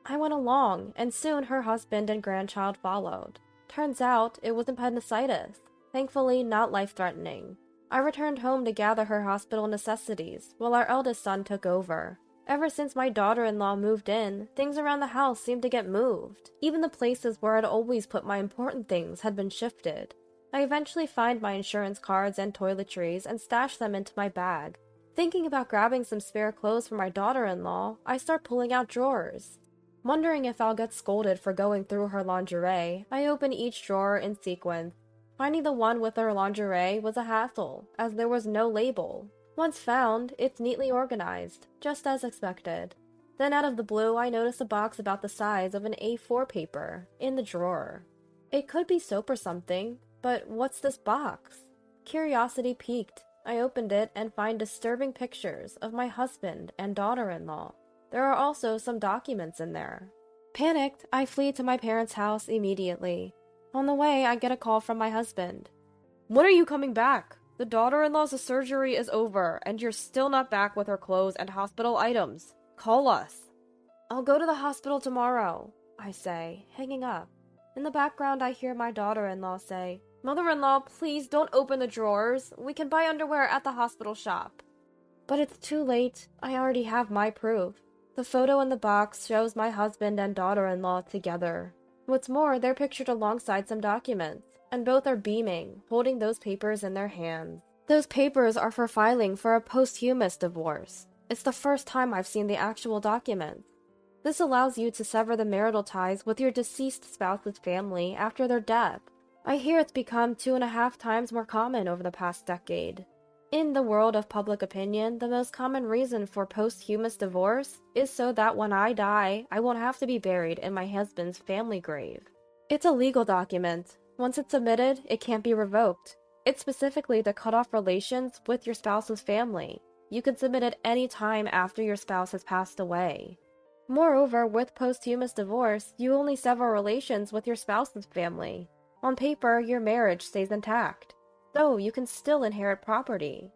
I went along, and soon her husband and grandchild followed. Turns out it was appendicitis. Thankfully, not life-threatening. I returned home to gather her hospital necessities, while our eldest son took over. Ever since my daughter-in-law moved in, things around the house seemed to get moved. Even the places where I'd always put my important things had been shifted. I eventually find my insurance cards and toiletries and stash them into my bag. Thinking about grabbing some spare clothes for my daughter-in-law, I start pulling out drawers. Wondering if I'll get scolded for going through her lingerie, I open each drawer in sequence. Finding the one with her lingerie was a hassle, as there was no label. Once found, it's neatly organized, just as expected. Then out of the blue, I notice a box about the size of an A4 paper, in the drawer. It could be soap or something, but what's this box? Curiosity piqued. I opened it and find disturbing pictures of my husband and daughter-in-law. There are also some documents in there. Panicked, I flee to my parents' house immediately. On the way, I get a call from my husband. "When are you coming back? The daughter-in-law's surgery is over, and you're still not back with her clothes and hospital items. Call us." "I'll go to the hospital tomorrow," I say, hanging up. In the background, I hear my daughter-in-law say, "Mother-in-law, please don't open the drawers. We can buy underwear at the hospital shop." But it's too late. I already have my proof. The photo in the box shows my husband and daughter-in-law together. What's more, they're pictured alongside some documents, and both are beaming, holding those papers in their hands. Those papers are for filing for a posthumous divorce. It's the first time I've seen the actual documents. This allows you to sever the marital ties with your deceased spouse's family after their death. I hear it's become 2.5 times more common over the past decade. In the world of public opinion, the most common reason for posthumous divorce is so that when I die, I won't have to be buried in my husband's family grave. It's a legal document. Once it's submitted, it can't be revoked. It's specifically to cut off relations with your spouse's family. You can submit it any time after your spouse has passed away. Moreover, with posthumous divorce, you only sever relations with your spouse's family. On paper, your marriage stays intact. So you can still inherit property.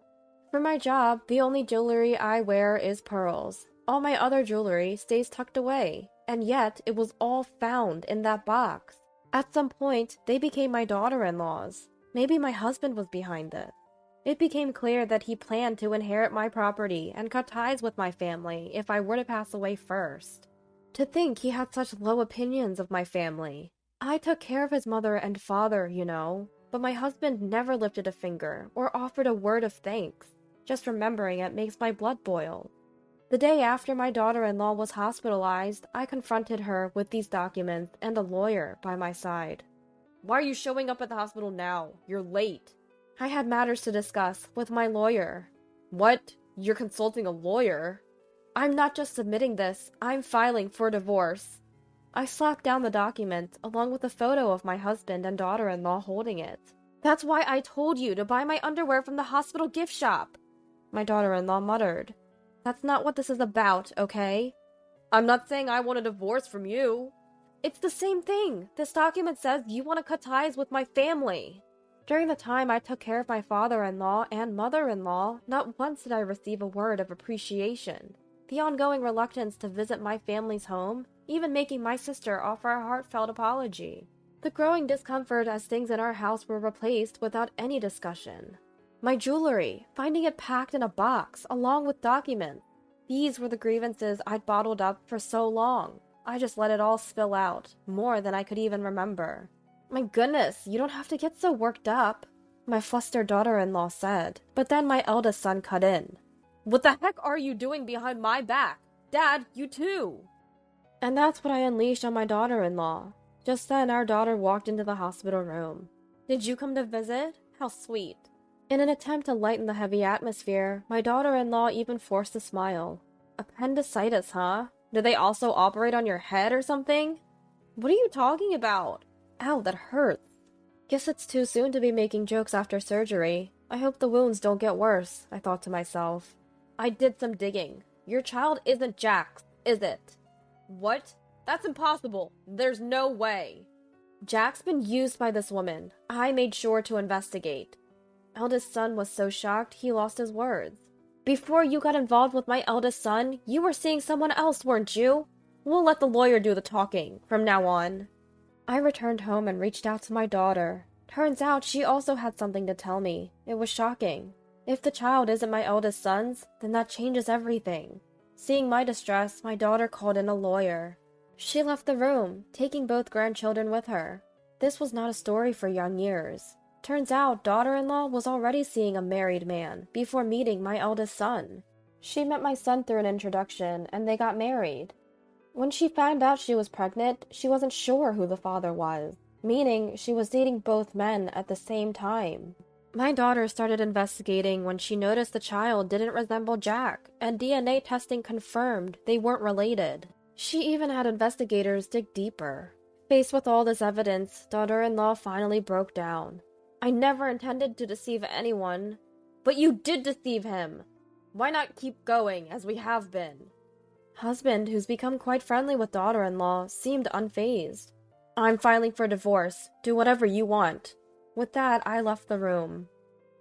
For my job, the only jewelry I wear is pearls. All my other jewelry stays tucked away, and yet it was all found in that box. At some point, they became my daughter-in-laws. Maybe my husband was behind this. It became clear that he planned to inherit my property and cut ties with my family if I were to pass away first. To think he had such low opinions of my family. I took care of his mother and father, you know. But my husband never lifted a finger or offered a word of thanks. Just remembering it makes my blood boil. The day after my daughter-in-law was hospitalized, I confronted her with these documents and a lawyer by my side. "Why are you showing up at the hospital now? You're late." I had matters to discuss with my lawyer. What? You're consulting a lawyer? I'm not just submitting this, I'm filing for divorce. I slapped down the document, along with a photo of my husband and daughter-in-law holding it. That's why I told you to buy my underwear from the hospital gift shop, my daughter-in-law muttered. That's not what this is about, okay? I'm not saying I want a divorce from you. It's the same thing. This document says you want to cut ties with my family. During the time I took care of my father-in-law and mother-in-law, not once did I receive a word of appreciation. The ongoing reluctance to visit my family's home, even making my sister offer a heartfelt apology. The growing discomfort as things in our house were replaced without any discussion. My jewelry, finding it packed in a box, along with documents. These were the grievances I'd bottled up for so long. I just let it all spill out, more than I could even remember. My goodness, you don't have to get so worked up, my flustered daughter-in-law said, but then my eldest son cut in. What the heck are you doing behind my back? Dad, you too! And that's what I unleashed on my daughter-in-law. Just then, our daughter walked into the hospital room. Did you come to visit? How sweet. In an attempt to lighten the heavy atmosphere, my daughter-in-law even forced a smile. Appendicitis, huh? Do they also operate on your head or something? What are you talking about? Ow, that hurts. Guess it's too soon to be making jokes after surgery. I hope the wounds don't get worse, I thought to myself. I did some digging. Your child isn't Jack's, is it? What? That's impossible. There's no way. Jack's been used by this woman. I made sure to investigate. Eldest son was so shocked he lost his words. Before you got involved with my eldest son, you were seeing someone else, weren't you? We'll let the lawyer do the talking from now on. I returned home and reached out to my daughter. Turns out she also had something to tell me. It was shocking. If the child isn't my eldest son's, then that changes everything. Seeing my distress, my daughter called in a lawyer. She left the room, taking both grandchildren with her. This was not a story for young years. Turns out, daughter-in-law was already seeing a married man before meeting my eldest son. She met my son through an introduction, and they got married. When she found out she was pregnant, she wasn't sure who the father was, meaning she was dating both men at the same time. My daughter started investigating when she noticed the child didn't resemble Jack, and DNA testing confirmed they weren't related. She even had investigators dig deeper. Faced with all this evidence, daughter-in-law finally broke down. I never intended to deceive anyone. But you did deceive him. Why not keep going as we have been? Husband, who's become quite friendly with daughter-in-law, seemed unfazed. I'm filing for divorce. Do whatever you want. With that, I left the room.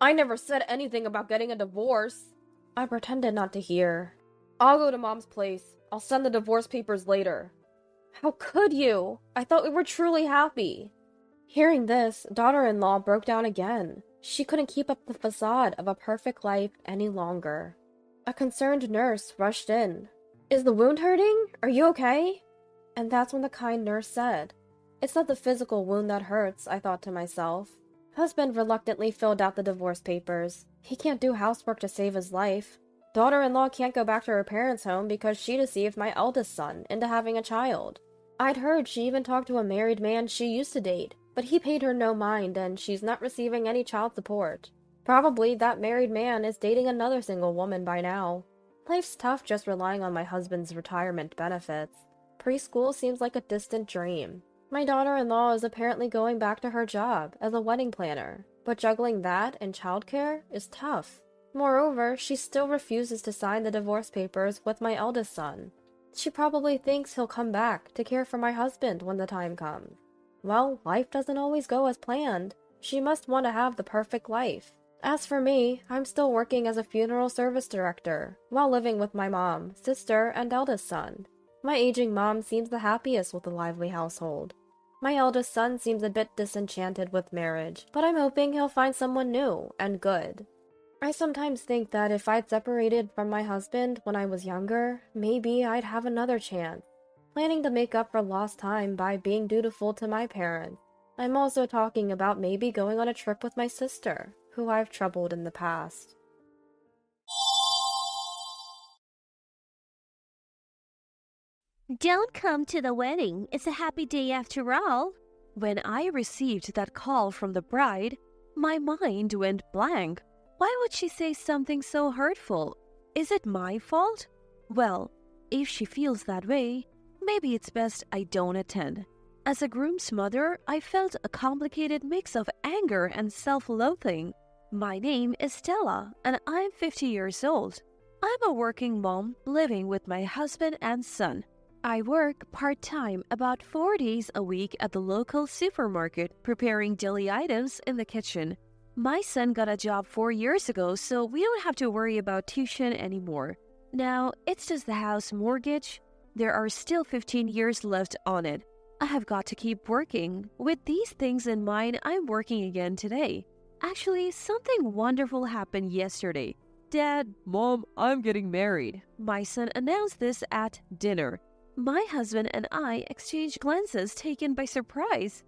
I never said anything about getting a divorce. I pretended not to hear. I'll go to Mom's place. I'll send the divorce papers later. How could you? I thought we were truly happy. Hearing this, daughter-in-law broke down again. She couldn't keep up the facade of a perfect life any longer. A concerned nurse rushed in. Is the wound hurting? Are you okay? And that's when the kind nurse said, It's not the physical wound that hurts, I thought to myself. Husband reluctantly filled out the divorce papers. He can't do housework to save his life. Daughter-in-law can't go back to her parents' home because she deceived my eldest son into having a child. I'd heard she even talked to a married man she used to date, but he paid her no mind and she's not receiving any child support. Probably that married man is dating another single woman by now. Life's tough just relying on my husband's retirement benefits. Preschool seems like a distant dream. My daughter-in-law is apparently going back to her job as a wedding planner, but juggling that and childcare is tough. Moreover, she still refuses to sign the divorce papers with my eldest son. She probably thinks he'll come back to care for my husband when the time comes. Well, life doesn't always go as planned. She must want to have the perfect life. As for me, I'm still working as a funeral service director, while living with my mom, sister, and eldest son. My aging mom seems the happiest with a lively household. My eldest son seems a bit disenchanted with marriage, but I'm hoping he'll find someone new and good. I sometimes think that if I'd separated from my husband when I was younger, maybe I'd have another chance. Planning to make up for lost time by being dutiful to my parents. I'm also talking about maybe going on a trip with my sister, who I've troubled in the past. Don't come to the wedding. It's a happy day after all. When I received that call from the bride, My mind went blank. Why would she say something so hurtful? Is it my fault? Well, if she feels that way, maybe it's best I don't attend. As a groom's mother, I felt a complicated mix of anger and self-loathing. My name is Stella, and I'm 50 years old. I'm a working mom living with my husband and son. I work part-time about 4 days a week at the local supermarket, preparing daily items in the kitchen. My son got a job 4 years ago, so we don't have to worry about tuition anymore. Now, it's just the house mortgage. There are still 15 years left on it. I have got to keep working. With these things in mind, I'm working again today. Actually, something wonderful happened yesterday. Dad, Mom, I'm getting married. My son announced this at dinner. My husband and I exchanged glances taken by surprise.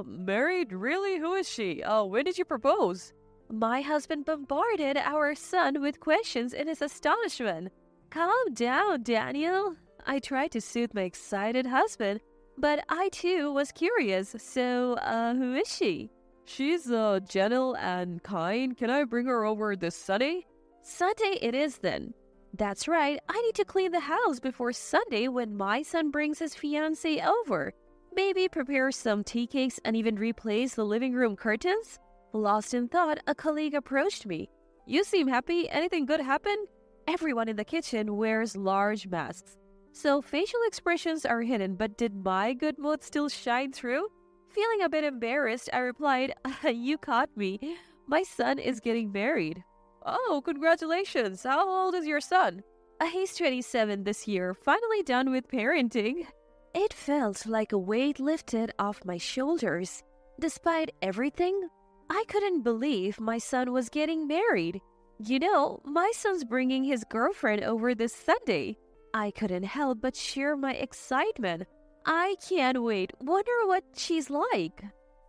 Married? Really? Who is she? When did you propose? My husband bombarded our son with questions in his astonishment. Calm down, Daniel. I tried to soothe my excited husband, but I too was curious. So, who is she? She's gentle and kind. Can I bring her over this Sunday? Sunday it is then. That's right, I need to clean the house before Sunday when my son brings his fiancée over. Maybe prepare some tea cakes and even replace the living room curtains? Lost in thought, a colleague approached me. You seem happy. Anything good happened? Everyone in the kitchen wears large masks, so facial expressions are hidden, but did my good mood still shine through? Feeling a bit embarrassed, I replied, You caught me. My son is getting married. Oh, congratulations. How old is your son? He's 27 this year, finally done with parenting. It felt like a weight lifted off my shoulders. Despite everything, I couldn't believe my son was getting married. You know, my son's bringing his girlfriend over this Sunday. I couldn't help but share my excitement. I can't wait. Wonder what she's like.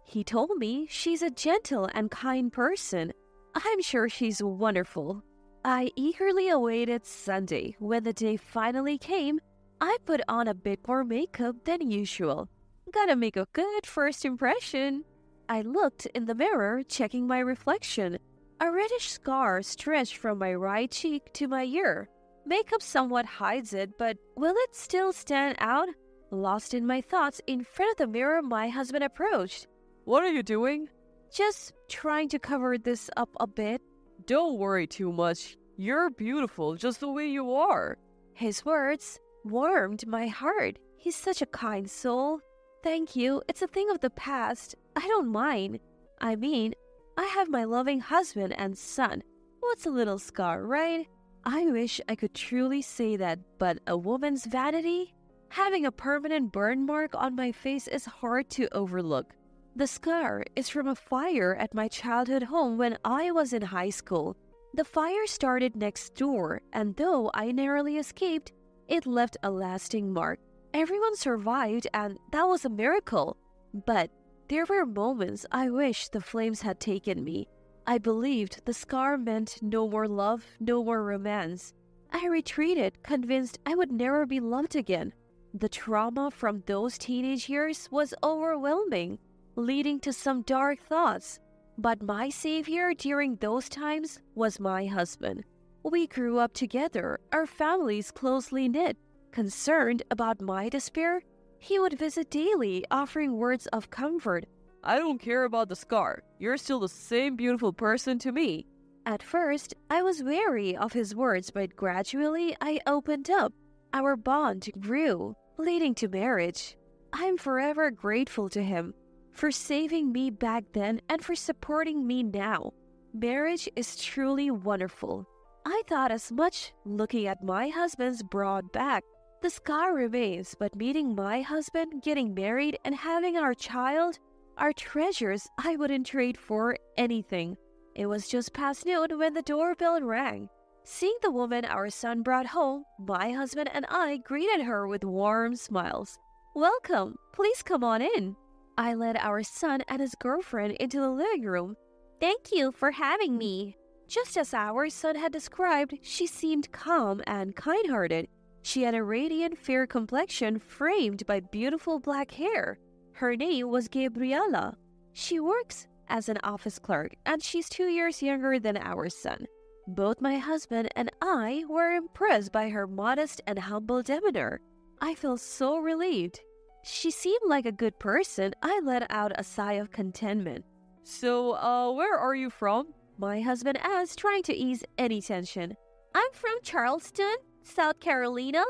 He told me she's a gentle and kind person. I'm sure she's wonderful. I eagerly awaited Sunday. When the day finally came, I put on a bit more makeup than usual. Gotta make a good first impression. I looked in the mirror, checking my reflection. A reddish scar stretched from my right cheek to my ear. Makeup somewhat hides it, but will it still stand out? Lost in my thoughts, in front of the mirror, my husband approached. What are you doing? Just trying to cover this up a bit. Don't worry too much. You're beautiful just the way you are. His words warmed my heart. He's such a kind soul. Thank you. It's a thing of the past. I don't mind. I mean, I have my loving husband and son. What's a little scar, right? I wish I could truly say that, but a woman's vanity? Having a permanent burn mark on my face is hard to overlook. The scar is from a fire at my childhood home when I was in high school. The fire started next door, and though I narrowly escaped, it left a lasting mark. Everyone survived, and that was a miracle. But there were moments I wished the flames had taken me. I believed the scar meant no more love, no more romance. I retreated, convinced I would never be loved again. The trauma from those teenage years was overwhelming, leading to some dark thoughts. But my savior during those times was my husband. We grew up together, our families closely knit. Concerned about my despair, he would visit daily, offering words of comfort. I don't care about the scar. You're still the same beautiful person to me. At first, I was wary of his words, but gradually I opened up. Our bond grew, leading to marriage. I'm forever grateful to him for saving me back then and for supporting me now. Marriage is truly wonderful. I thought as much looking at my husband's broad back. The scar remains, but meeting my husband, getting married, and having our child are treasures I wouldn't trade for anything. It was just past noon when the doorbell rang. Seeing the woman our son brought home, my husband and I greeted her with warm smiles. Welcome, please come on in. I led our son and his girlfriend into the living room. Thank you for having me. Just as our son had described, she seemed calm and kind-hearted. She had a radiant fair complexion framed by beautiful black hair. Her name was Gabriela. She works as an office clerk, and she's 2 years younger than our son. Both my husband and I were impressed by her modest and humble demeanor. I felt so relieved. She seemed like a good person. I let out a sigh of contentment. So, where are you from? My husband asked, trying to ease any tension. I'm from Charleston, South Carolina.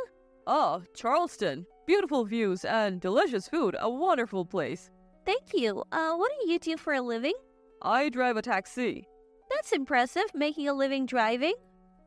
Ah, Charleston. Beautiful views and delicious food. A wonderful place. Thank you. What do you do for a living? I drive a taxi. That's impressive, making a living driving.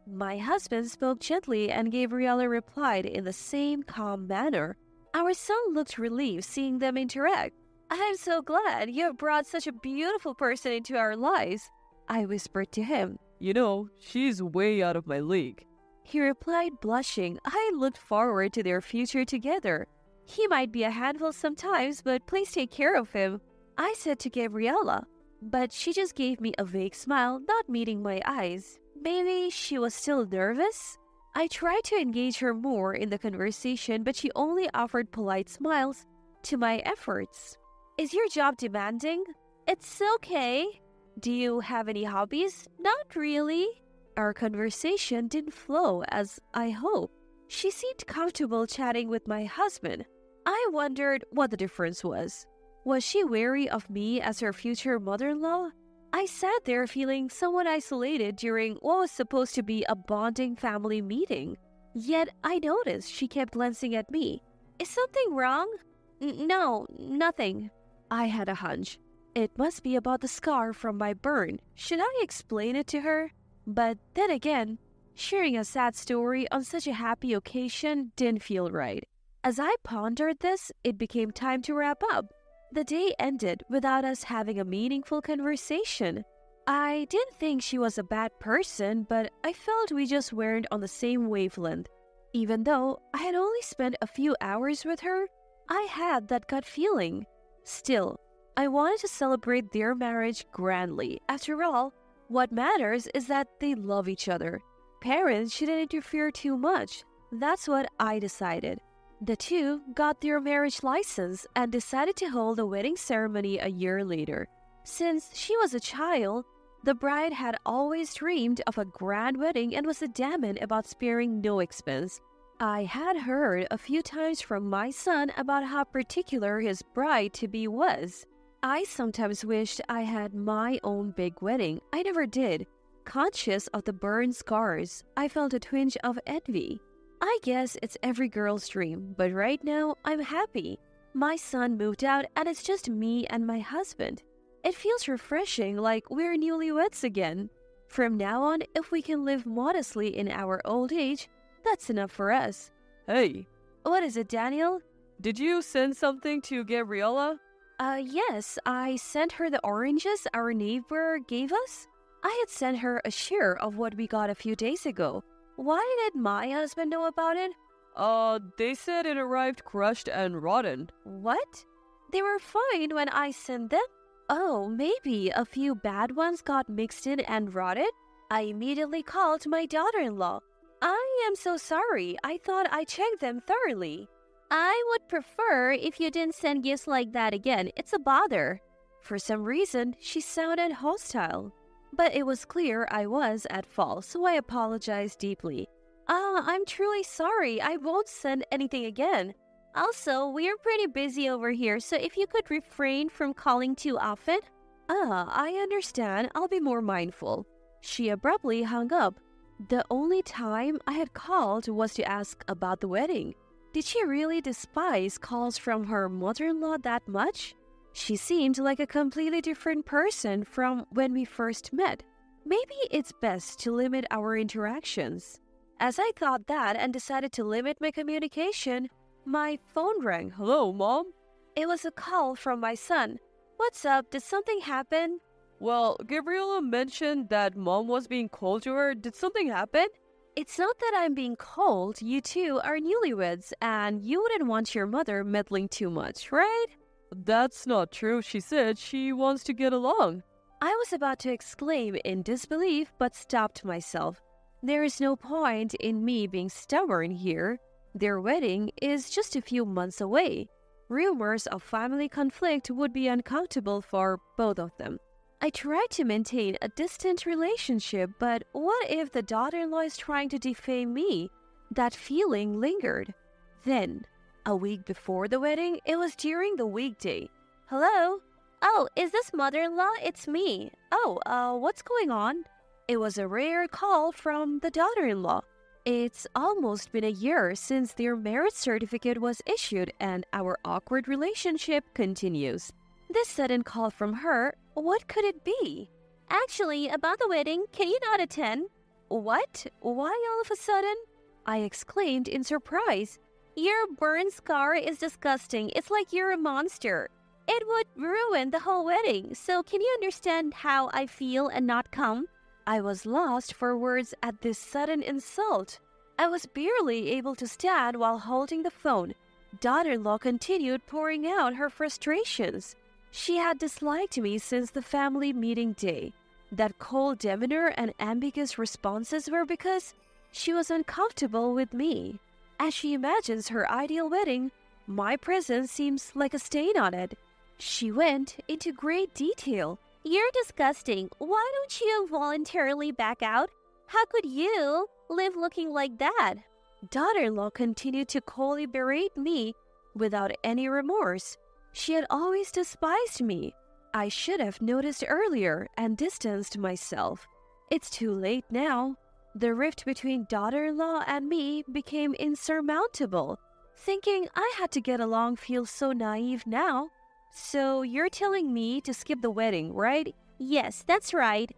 My husband spoke gently and Gabriella replied in the same calm manner. Our son looked relieved seeing them interact. I'm so glad you have brought such a beautiful person into our lives, I whispered to him. You know, she's way out of my league. He replied, blushing. I looked forward to their future together. He might be a handful sometimes, but please take care of him, I said to Gabriella. But she just gave me a vague smile, not meeting my eyes. Maybe she was still nervous? I tried to engage her more in the conversation, but she only offered polite smiles to my efforts. Is your job demanding? It's okay. Do you have any hobbies? Not really. Our conversation didn't flow as I hoped. She seemed comfortable chatting with my husband. I wondered what the difference was. Was she wary of me as her future mother-in-law? I sat there feeling somewhat isolated during what was supposed to be a bonding family meeting. Yet I noticed she kept glancing at me. Is something wrong? No, nothing. I had a hunch. It must be about the scar from my burn. Should I explain it to her? But then again, sharing a sad story on such a happy occasion didn't feel right. As I pondered this, it became time to wrap up. The day ended without us having a meaningful conversation. I didn't think she was a bad person, but I felt we just weren't on the same wavelength. Even though I had only spent a few hours with her, I had that gut feeling. Still, I wanted to celebrate their marriage grandly. After all, what matters is that they love each other. Parents shouldn't interfere too much. That's what I decided. The two got their marriage license and decided to hold a wedding ceremony a year later. Since she was a child, the bride had always dreamed of a grand wedding and was adamant about sparing no expense. I had heard a few times from my son about how particular his bride-to-be was. I sometimes wished I had my own big wedding. I never did. Conscious of the burn scars, I felt a twinge of envy. I guess it's every girl's dream, but right now I'm happy. My son moved out and it's just me and my husband. It feels refreshing, like we're newlyweds again. From now on, if we can live modestly in our old age, that's enough for us. Hey, What is it, Daniel? did you send something to Gabriella? Yes, I sent her the oranges our neighbor gave us. I had sent her a share of what we got a few days ago. Why did my husband know about it? They said it arrived crushed and rotten. What? They were fine when I sent them? Oh, maybe a few bad ones got mixed in and rotted? I immediately called my daughter-in-law. I am so sorry. I thought I checked them thoroughly. I would prefer if you didn't send gifts like that again. It's a bother. For some reason, she sounded hostile. But it was clear I was at fault, so I apologized deeply. I'm truly sorry. I won't send anything again. Also, we're pretty busy over here, so if you could refrain from calling too often. I understand. I'll be more mindful. She abruptly hung up. The only time I had called was to ask about the wedding. Did she really despise calls from her mother-in-law that much? She seemed like a completely different person from when we first met. Maybe it's best to limit our interactions. As I thought that and decided to limit my communication, my phone rang. Hello, Mom? It was a call from my son. What's up? Did something happen? Well, Gabriella mentioned that Mom was being cold to her. Did something happen? It's not that I'm being cold. You two are newlyweds, and you wouldn't want your mother meddling too much, right? That's not true. She said she wants to get along. I was about to exclaim in disbelief, but stopped myself. There is no point in me being stubborn here. Their wedding is just a few months away. Rumors of family conflict would be uncomfortable for both of them. I tried to maintain a distant relationship, but what if the daughter-in-law is trying to defame me? That feeling lingered. Then, a week before the wedding, it was during the weekday. Hello? Oh, is this mother-in-law? It's me. Oh, what's going on? It was a rare call from the daughter-in-law. It's almost been a year since their marriage certificate was issued and our awkward relationship continues. This sudden call from her, what could it be? Actually, about the wedding, can you not attend? What? Why all of a sudden? I exclaimed in surprise. Your burn scar is disgusting. It's like you're a monster. It would ruin the whole wedding. So can you understand how I feel and not come? I was lost for words at this sudden insult. I was barely able to stand while holding the phone. Daughter-in-law continued pouring out her frustrations. She had disliked me since the family meeting day. That cold demeanor and ambiguous responses were because she was uncomfortable with me. As she imagines her ideal wedding, my presence seems like a stain on it. She went into great detail. You're disgusting. Why don't you voluntarily back out? How could you live looking like that? Daughter-in-law continued to coldly berate me without any remorse. She had always despised me. I should have noticed earlier and distanced myself. It's too late now. The rift between daughter-in-law and me became insurmountable. Thinking I had to get along feels so naive now. So you're telling me to skip the wedding, right? Yes, that's right.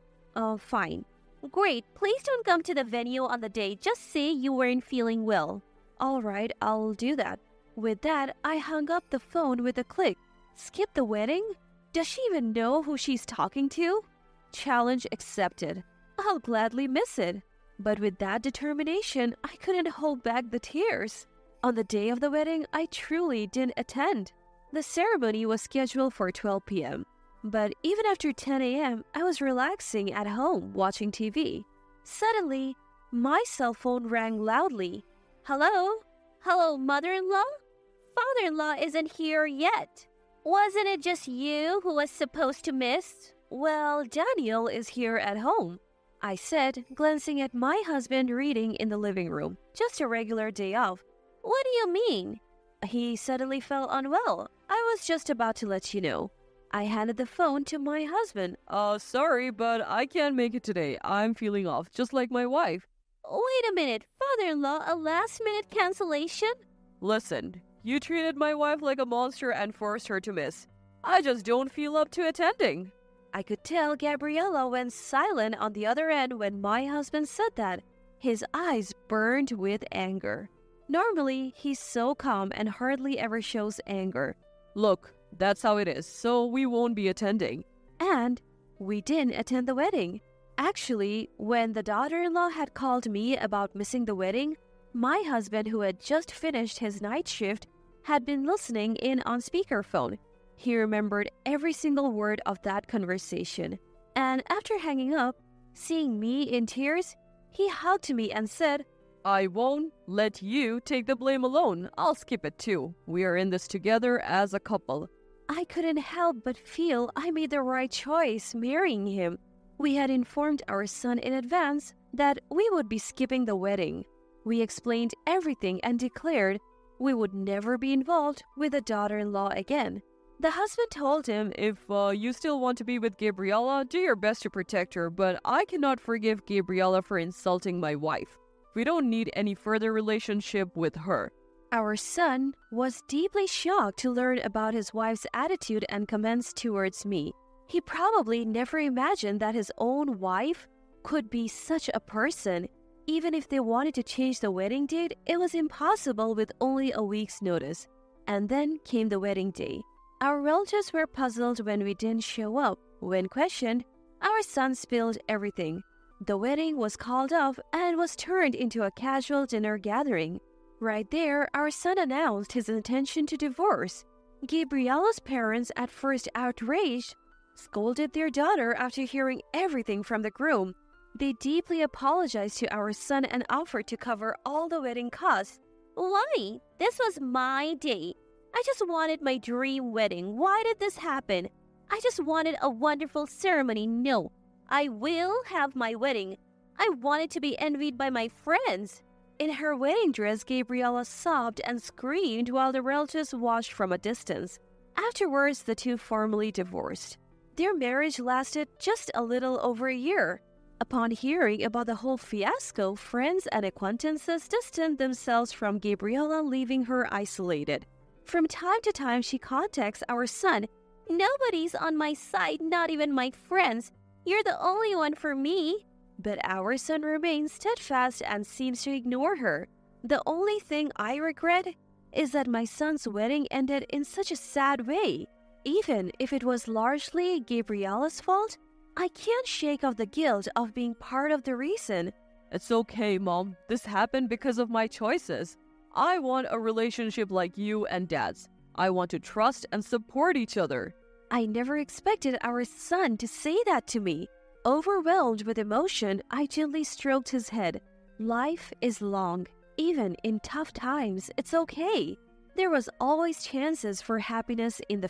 Fine. Great, please don't come to the venue on the day. Just say you weren't feeling well. All right, I'll do that. With that, I hung up the phone with a click. Skip the wedding? Does she even know who she's talking to? Challenge accepted. I'll gladly miss it. But with that determination, I couldn't hold back the tears. On the day of the wedding, I truly didn't attend. The ceremony was scheduled for 12 p.m. But even after 10 a.m., I was relaxing at home watching TV. Suddenly, my cell phone rang loudly. Hello? Hello, mother-in-law? Father-in-law isn't here yet. Wasn't it just you who was supposed to miss? Well, Daniel is here at home, I said, glancing at my husband reading in the living room. Just a regular day off. What do you mean? He suddenly fell unwell. I was just about to let you know. I handed the phone to my husband. Sorry, but I can't make it today. I'm feeling off, just like my wife. Wait a minute, father-in-law, a last-minute cancellation? Listen, you treated my wife like a monster and forced her to miss. I just don't feel up to attending. I could tell Gabriella went silent on the other end when my husband said that. His eyes burned with anger. Normally, he's so calm and hardly ever shows anger. Look, that's how it is, so we won't be attending. And we didn't attend the wedding. Actually, when the daughter-in-law had called me about missing the wedding, my husband, who had just finished his night shift, had been listening in on speakerphone. He remembered every single word of that conversation. And after hanging up, seeing me in tears, he hugged me and said, I won't let you take the blame alone. I'll skip it too. We are in this together as a couple. I couldn't help but feel I made the right choice marrying him. We had informed our son in advance that we would be skipping the wedding. We explained everything and declared we would never be involved with a daughter-in-law again. The husband told him, If you still want to be with Gabriella, do your best to protect her, but I cannot forgive Gabriella for insulting my wife. We don't need any further relationship with her. Our son was deeply shocked to learn about his wife's attitude and comments towards me. He probably never imagined that his own wife could be such a person. Even if they wanted to change the wedding date, it was impossible with only a week's notice. And then came the wedding day. Our relatives were puzzled when we didn't show up. When questioned, our son spilled everything. The wedding was called off and was turned into a casual dinner gathering. Right there, our son announced his intention to divorce. Gabriella's parents, at first outraged, scolded their daughter after hearing everything from the groom. They deeply apologized to our son and offered to cover all the wedding costs. Why? This was my day. I just wanted my dream wedding. Why did this happen? I just wanted a wonderful ceremony. No, I will have my wedding. I wanted to be envied by my friends. In her wedding dress, Gabriella sobbed and screamed while the relatives watched from a distance. Afterwards, the two formally divorced. Their marriage lasted just a little over a year. Upon hearing about the whole fiasco, friends and acquaintances distanced themselves from Gabriella, leaving her isolated. From time to time, she contacts our son. Nobody's on my side, not even my friends. You're the only one for me. But our son remains steadfast and seems to ignore her. The only thing I regret is that my son's wedding ended in such a sad way. Even if it was largely Gabriella's fault, I can't shake off the guilt of being part of the reason. It's okay, Mom. This happened because of my choices. I want a relationship like you and Dad's. I want to trust and support each other. I never expected our son to say that to me. Overwhelmed with emotion, I gently stroked his head. Life is long. Even in tough times, it's okay. There was always chances for happiness in the